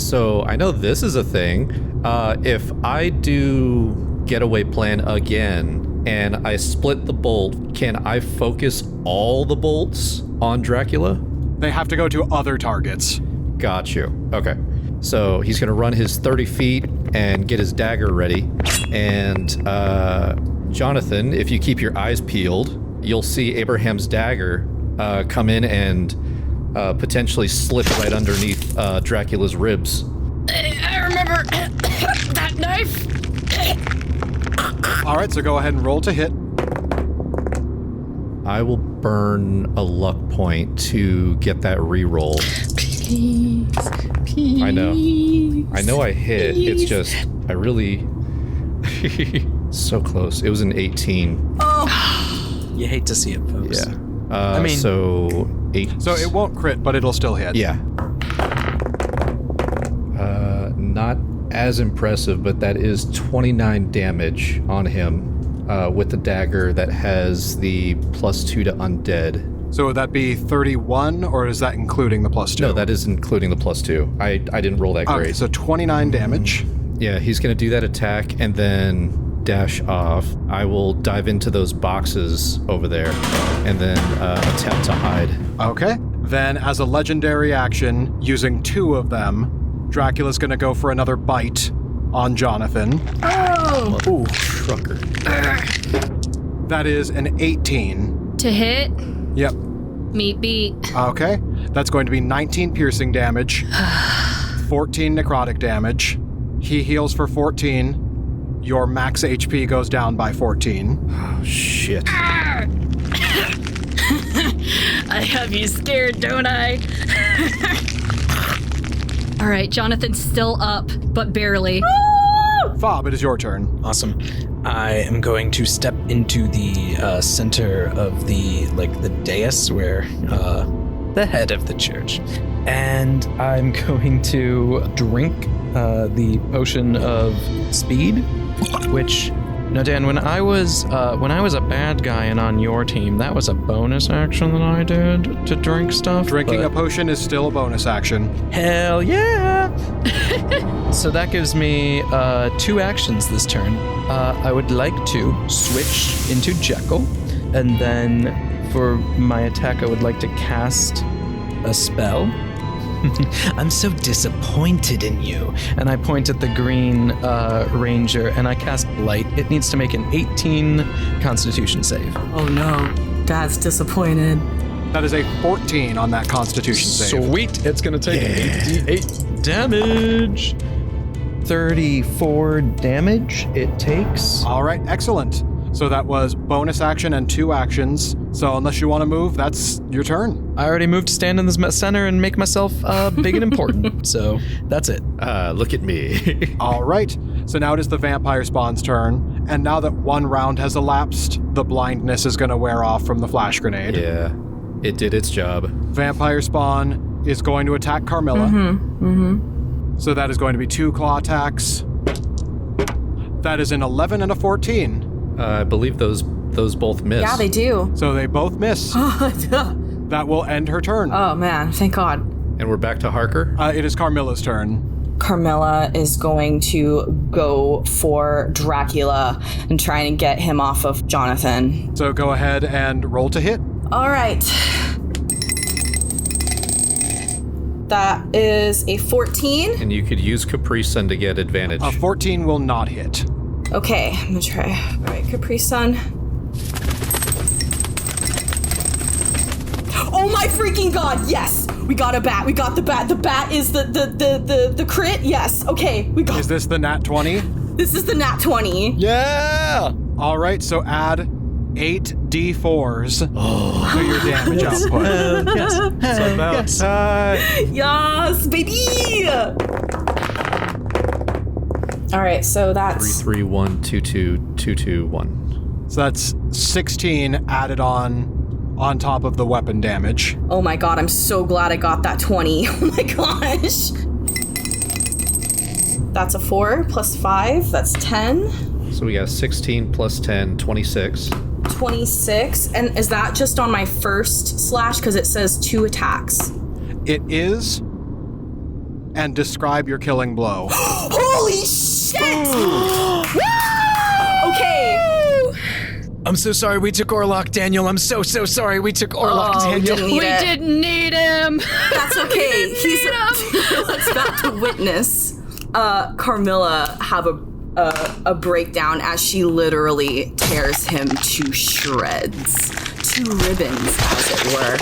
So I know this is a thing. If I do getaway plan again and I split the bolt, can I focus all the bolts on Dracula? They have to go to other targets. Got you. Okay. So he's going to run his 30 feet and get his dagger ready. And Johnathan, if you keep your eyes peeled, you'll see Abraham's dagger come in and potentially slip right underneath Dracula's ribs. I remember that knife. All right, so go ahead and roll to hit. I will burn a luck point to get that reroll. Please. I know I hit. It's just, I really... so close. It was an 18. Oh. You hate to see it, folks. Yeah. So 8. So it won't crit, but it'll still hit. Yeah. Not as impressive, but that is 29 damage on him with the dagger that has the +2 to undead. So would that be 31, or is that including the +2? No, that is including the +2. I didn't roll that great. Okay, so 29 damage. Yeah, he's going to do that attack and then dash off. I will dive into those boxes over there and then attempt to hide. Okay. Then, as a legendary action, using 2 of them, Dracula's going to go for another bite on Johnathan. Oh. Ooh, trucker. That is an 18. To hit. Yep. Meat beat. Okay. That's going to be 19 piercing damage, 14 necrotic damage. He heals for 14. Your max HP goes down by 14. Oh, shit. I have you scared, don't I? All right, Jonathan's still up, but barely. Fob, it is your turn. Awesome. I am going to step into the center of the dais where the head of the church, and I'm going to drink the potion of speed, which. Now, Dan, when I was a bad guy and on your team, that was a bonus action that I did to drink stuff. Drinking a potion is still a bonus action. Hell yeah! So that gives me 2 actions this turn. I would like to switch into Jekyll, and then for my attack, I would like to cast a spell. I'm so disappointed in you. And I point at the green ranger and I cast Blight. It needs to make an 18 Constitution save. Oh no, Dad's disappointed. That is a 14 on that Constitution save. Sweet, it's gonna take 8d8 damage. 34 damage it takes. All right, excellent. So that was bonus action and 2 actions. So unless you want to move, that's your turn. I already moved to stand in the center and make myself big and important. So that's it. Look at me. All right. So now it is the vampire spawn's turn. And now that 1 round has elapsed, the blindness is going to wear off from the flash grenade. Yeah, it did its job. Vampire spawn is going to attack Carmilla. So that is going to be 2 claw attacks. That is an 11 and a 14. I believe those both miss. Yeah, they do. So they both miss. That will end her turn. Oh man, thank God. And we're back to Harker? It is Carmilla's turn. Carmilla is going to go for Dracula and try and get him off of Johnathan. So go ahead and roll to hit. All right. That is a 14. And you could use Capri Sun to get advantage. A 14 will not hit. Okay, I'm gonna try. All right, Capri Sun. Oh my freaking God! Yes, we got a bat. We got the bat. The bat is the crit. Yes. Okay, we got. Is this the nat 20? This is the nat 20. Yeah! All right, so add 8 d4s to your damage output. Yes. It's about time. Yes, baby. All right, so that's 3 3 1 2 2 2 2 1. So that's 16 added on top of the weapon damage. Oh my God, I'm so glad I got that 20. Oh my gosh. That's a 4 plus 5. That's 10. So we got 16 plus 10, 26. 26. And is that just on my first slash? Because it says 2 attacks. It is, and describe your killing blow. Holy shit! Okay. I'm so sorry we took Orlok, Daniel. I'm so sorry we took Orlok, Daniel. Didn't need him. That's okay. He's Let's back to witness. Carmilla have a breakdown as she literally tears him to shreds, to ribbons, as it were.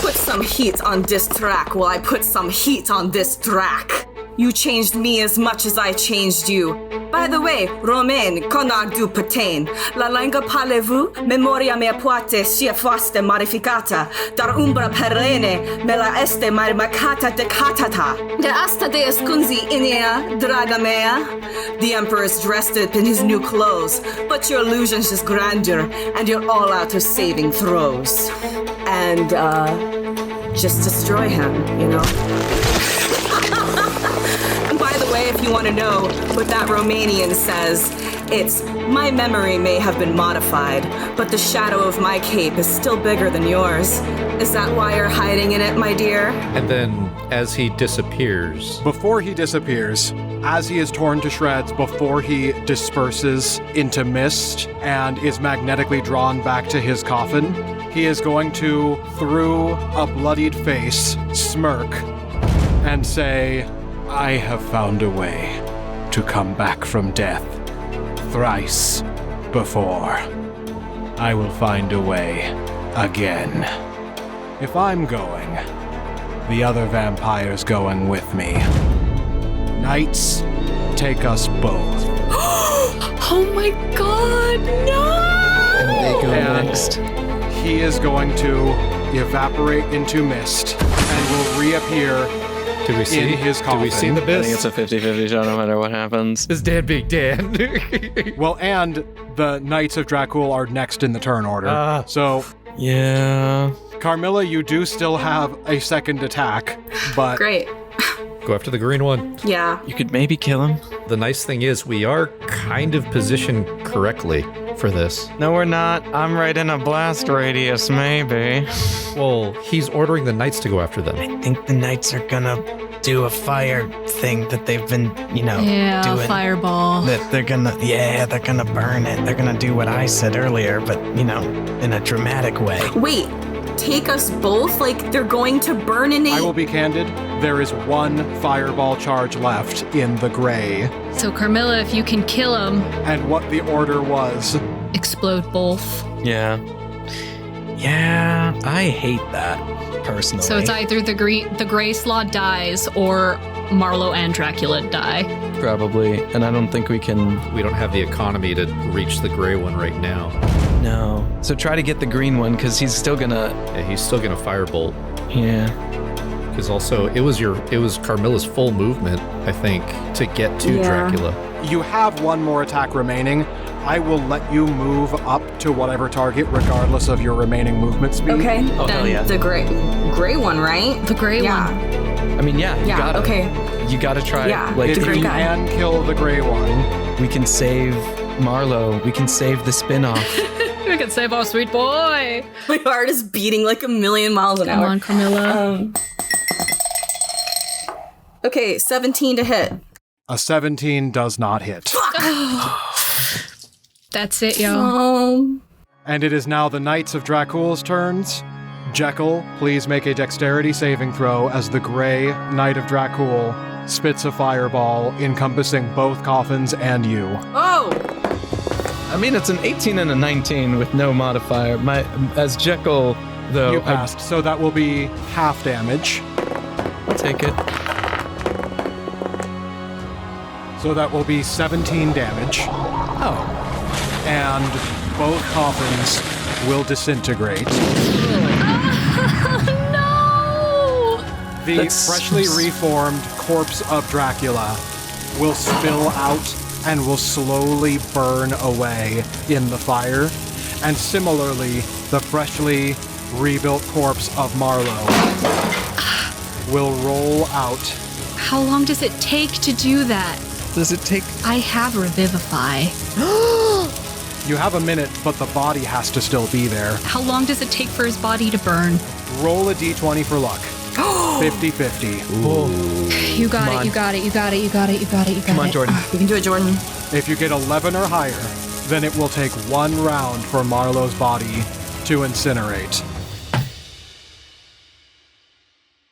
Put some heat on this track while I put some heat on this track. You changed me as much as I changed you. By the way, Romain, connag du patain. La lingua parlez-vous? Memoria mea poate sia foste modificata. Dar umbra perenne me la este marmacata decatata. De asta de escunzi inea, draga mea. The Emperor's dressed up in his new clothes, but your illusion's just grandeur, and you're all out of saving throws. And, just destroy him, you know? By the way, if you want to know what that Romanian says, it's, my memory may have been modified, but the shadow of my cape is still bigger than yours. Is that why you're hiding in it, my dear? And then, as he disappears... Before he disappears, as he is torn to shreds, before he disperses into mist and is magnetically drawn back to his coffin, he is going to, through a bloodied face, smirk and say, I have found a way to come back from death thrice before. I will find a way again. If I'm going, the other vampires going with me. Knights, take us both. Oh my god, no! And they go And next. he is going to evaporate into mist and will reappear Do we see? in his coffin. Do we see the I think best? it's a 50-50 shot no matter what happens. This Dan being Dan. Well, and the Knights of Dracula are next in the turn order. So, Yeah. Carmilla, you do still have a second attack, but Great. Go after the green one. Yeah. You could maybe kill him. The nice thing is we are kind of positioned correctly for this. No, we're not. I'm right in a blast radius, maybe. Well, he's ordering the knights to go after them. I think the knights are gonna do a fire thing that they've been, doing. Fireball. That they're gonna burn it. They're gonna do what I said earlier, but, in a dramatic way. Wait, take us both? Like, they're going to burn an I will be candid. There is one fireball charge left in the gray. So Carmilla, if you can kill him, And what the order was, explode both. Yeah. Yeah, I hate that, personally. So it's either the gray slaw dies or Marlowe and Dracula die. Probably. And I don't think we can... We don't have the economy to reach the gray one right now. No. So try to get the green one, because he's still gonna... Yeah, he's still gonna firebolt. Yeah. Because also, it was Carmilla's full movement, I think, to get to Yeah. Dracula. you have one more attack remaining. I will let you move up to whatever target regardless of your remaining movement speed. Okay, Oh, hell then yeah. the gray one, right? The gray Yeah. one. I mean, yeah, you Yeah, gotta. okay. You gotta try. Yeah. Like, If The you gray guy. can kill the gray one, we can save Marlowe. We can save the spin-off. We can save our sweet boy. My heart is beating like a million miles an Come hour. on, Carmilla. Okay, 17 to hit. a 17 does not hit. That's it, y'all. And it is now the Knights of Dracula's turns. Jekyll, please make a dexterity saving throw as the gray Knight of Dracula spits a fireball encompassing both coffins and you. Oh! I mean, it's an 18 and a 19 with no modifier. As Jekyll, though, You passed, so that will be half damage. I'll take it. So that will be 17 damage. Oh. And both coffins will disintegrate. No! The That's- freshly reformed corpse of Dracula will spill out and will slowly burn away in the fire. And similarly, the freshly rebuilt corpse of Marlowe will roll out. How long does it take to do that? Does it take... I have Revivify. You have a minute, but the body has to still be there. How long does it take for his body to burn? Roll a d20 for luck. 50-50. You got it, you got it, you got it, you got it, you got it, you got it. Come on, Jordan. You can do it, Jordan. If you get 11 or higher, then it will take 1 round for Marlowe's body to incinerate.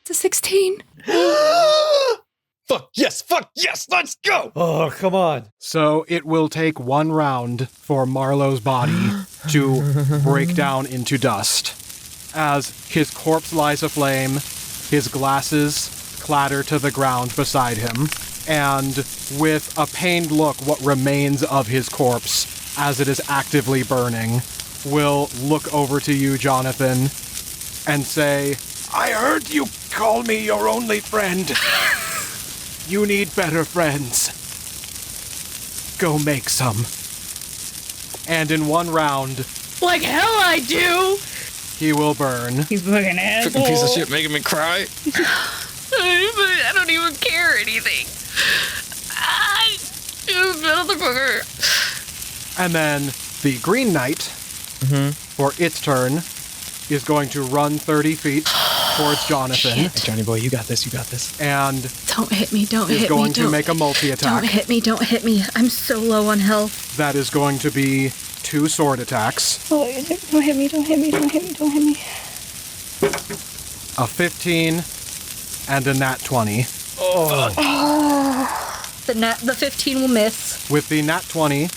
It's a 16. Fuck yes, let's go! Oh, come on. So it will take 1 round for Marlowe's body to break down into dust. As his corpse lies aflame, his glasses clatter to the ground beside him, and with a pained look, what remains of his corpse as it is actively burning will look over to you, Johnathan, and say, I heard you call me your only friend. You need better friends. Go make some. and in 1 round, Like hell I do! he will burn. He's fucking asshole. Fucking piece of shit making me cry. I don't even care anything. Motherfucker. And then the Green Knight, for its turn, is going to run 30 feet towards Johnathan. Hey, Johnny boy, you got this, you got this. And Don't hit me, don't hit me. is going to don't- make a multi-attack. Don't hit me, don't hit me. I'm so low on health. That is going to be 2 sword attacks. Oh, don't hit me, don't hit me, don't hit me, don't hit me. A 15 and a nat 20. The 15 will miss. With the nat 20,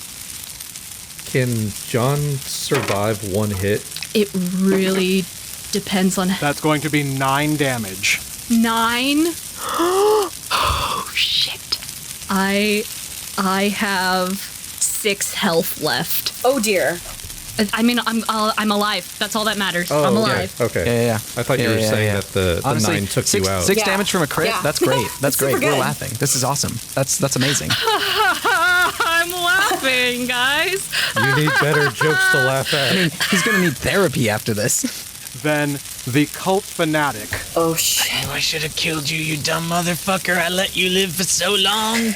Can John survive 1 hit? It really depends on that's going to be 9 damage. 9. Oh shit. I have 6 health left. Oh dear. I mean, I'm alive. That's all that matters. I'm alive. Yeah. Okay. Yeah. I thought you were saying that the Honestly, 9 took you out. 6 Yeah. damage from a crit? Yeah. That's great. That's great. Super We're good. laughing. This is awesome. That's amazing. I'm laughing, guys. You need better jokes to laugh at. I mean, he's gonna need therapy after this. Then the Cult Fanatic. Oh shit. I should have killed you, you dumb motherfucker. I let you live for so long.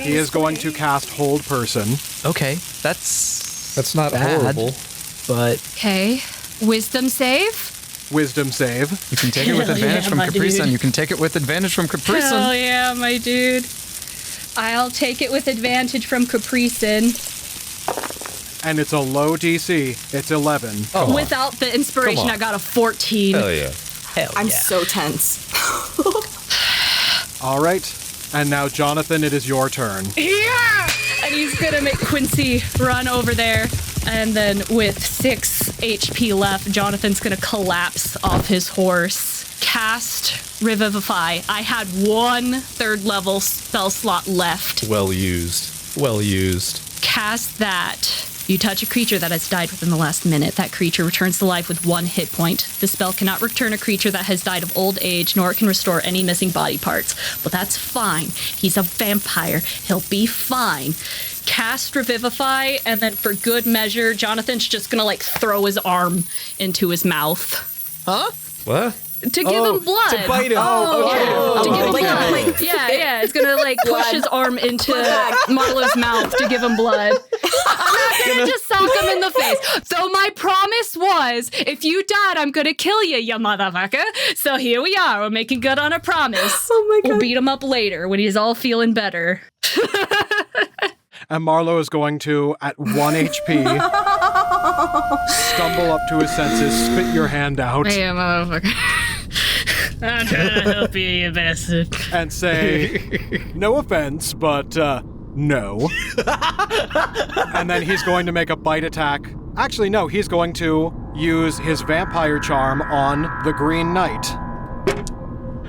He is going to cast Hold Person. Okay, that's not bad, horrible. but Okay. Wisdom save. Wisdom save. you can take it with Hell advantage yeah, from my Capri Sun. dude. You can take it with advantage from Capri Hell Sun. yeah, my dude. I'll take it with advantage from Capricin. And it's a low DC. It's 11. Oh, Without the inspiration, Come on. I got a 14. hell yeah. Hell I'm yeah. so tense. All right. And now, Johnathan, it is your turn. Yeah! And he's gonna make Quincy run over there. And then with 6 HP left, Jonathan's gonna collapse off his horse. Cast Revivify. I had 1 3rd level spell slot left. Well used. Well used. Cast that. You touch a creature that has died within the last minute. That creature returns to life with 1 hit point. The spell cannot return a creature that has died of old age, nor it can restore any missing body parts. But that's fine. He's a vampire. He'll be fine. Cast Revivify, and then for good measure, Jonathan's just gonna throw his arm into his mouth. Huh? What? To give him blood. To bite him. Yeah, to give him like- blood. like- Yeah, it's gonna push his arm into Marlowe's mouth to give him blood. I'm not gonna just sock him in the face. So my promise was, if you died, I'm gonna kill you, you motherfucker. So here we are. We're making good on a promise. Oh my god. We'll beat him up later when he's all feeling better. And Marlowe is going to, at 1 HP, stumble up to his senses, spit your hand out, Hey, motherfucker. I'm trying to help you, you bastard. and say, no offense, but no. And then he's going to make a bite attack. Actually, no, he's going to use his vampire charm on the Green Knight.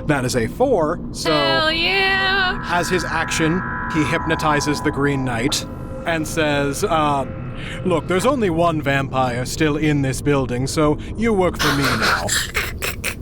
That is a 4, so Hell yeah! as his action, he hypnotizes the Green Knight and says, look, there's only 1 vampire still in this building, so you work for me now.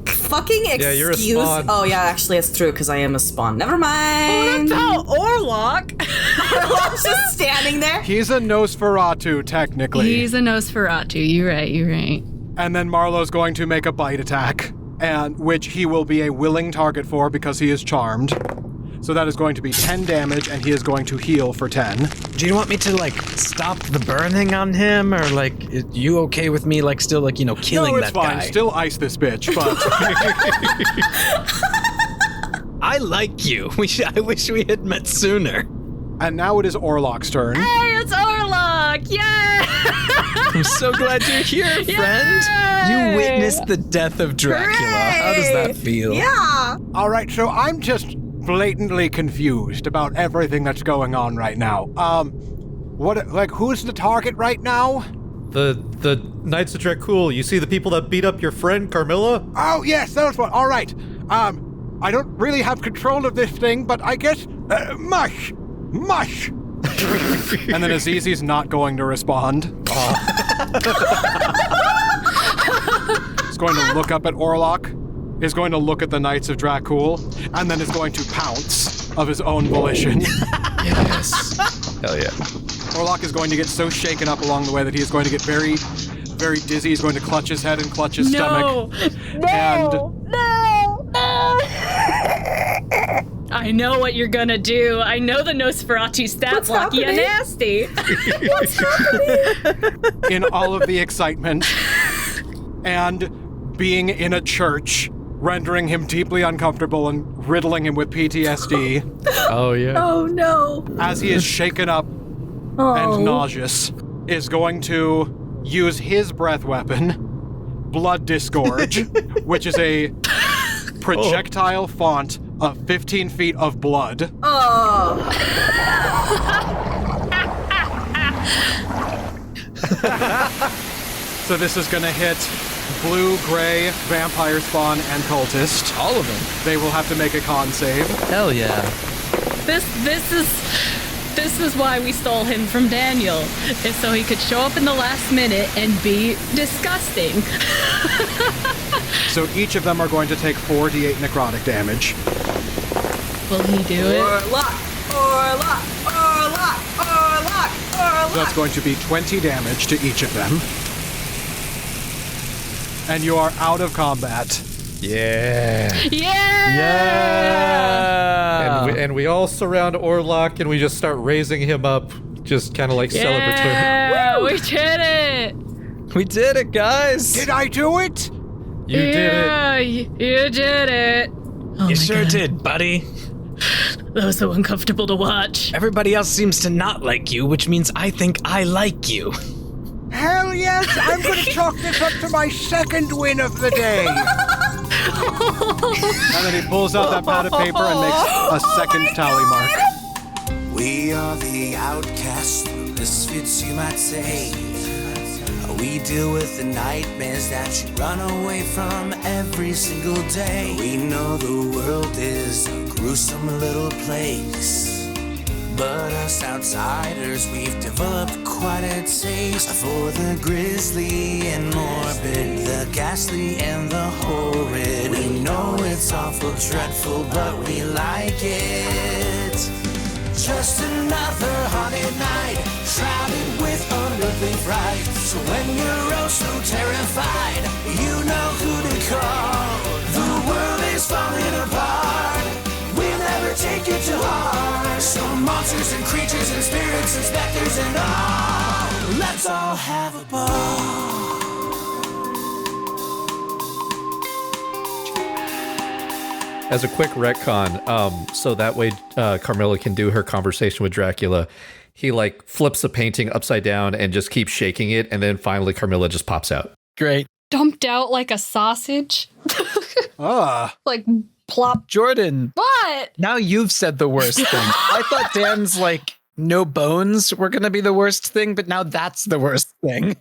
Fucking excuse. Yeah, you're a spawn. Oh yeah, actually it's true because I am a spawn. Never mind. Orlok! Orlok's just standing there. He's a Nosferatu, technically. He's a Nosferatu. You're right. And then Marlowe's going to make a bite attack, and which he will be a willing target for because he is charmed. So that is going to be 10 damage, and he is going to heal for 10. Do you want me to, like, stop the burning on him? Or, like, are you okay with me, like, still, like, you know, killing no, it's that fine. guy? Still ice this bitch, but... I like you. I wish we had met sooner. And now it is Orlok's turn. Hey, it's Orlok! Yeah! I'm so glad you're here, friend. Yay! You witnessed the death of Dracula. How does that feel? Yeah. All right, so I'm just blatantly confused about everything that's going on right now. Who's the target right now? The Knights of Dracula. You see the people that beat up your friend, Carmilla? Oh, yes, those one. All right. I don't really have control of this thing, but I guess, mush. And then Azizi's not going to respond. He's going to look up at Orlok, is going to look at the Knights of Dracula, and then is going to pounce of his own volition. Yes. Hell yeah. Orlok is going to get so shaken up along the way that he is going to get very, very dizzy. He's going to clutch his head and clutch his stomach. No! I know what you're gonna do. I know the Nosferatu stat block. You nasty. What's happening? In all of the excitement and being in a church, rendering him deeply uncomfortable and riddling him with PTSD. Oh, yeah. Oh, no. As he is shaken up and nauseous, is going to use his breath weapon, Blood Disgorge, which is a projectile font of 15 feet of blood. Oh. So this is going to hit blue, gray, vampire spawn, and cultist. All of them. They will have to make a con save. Hell yeah. This is why we stole him from Daniel, is so he could show up in the last minute and be disgusting. So each of them are going to take 4d8 necrotic damage. Will he do it? Orlok. So that's going to be 20 damage to each of them. And you are out of combat. Yeah. Yeah! And we all surround Orlok and we just start raising him up, just kind of like celebratory. Yeah, we did it! We did it, guys. Did I do it? You did it. Yeah, you did it. Oh You my sure God. did, buddy. That was so uncomfortable to watch. Everybody else seems to not like you, which means I think I like you. Hell yes, I'm going to chalk this up to my second win of the day. And then he pulls out that pad of paper and makes a second tally mark. We are the outcasts, the misfits you might say. We deal with the nightmares that you run away from every single day. We know the world is a gruesome little place, but us outsiders, we've developed quite a taste for the grisly and morbid, the ghastly and the horrid. We know it's awful, dreadful, but we like it. Just another haunted night, shrouded with unearthly fright. So when you're oh so terrified, you know who to call. The world is falling apart, we'll never take it to heart. Some monsters and creatures and spirits and specters and all, let's all have a ball. As a quick retcon, so that way Carmilla can do her conversation with Dracula, he like flips the painting upside down and just keeps shaking it, and then finally Carmilla just pops out. Great. Dumped out like a sausage. Like plop. Jordan. What? Now you've said the worst thing. I thought Dan's like no bones were going to be the worst thing, but now that's the worst thing.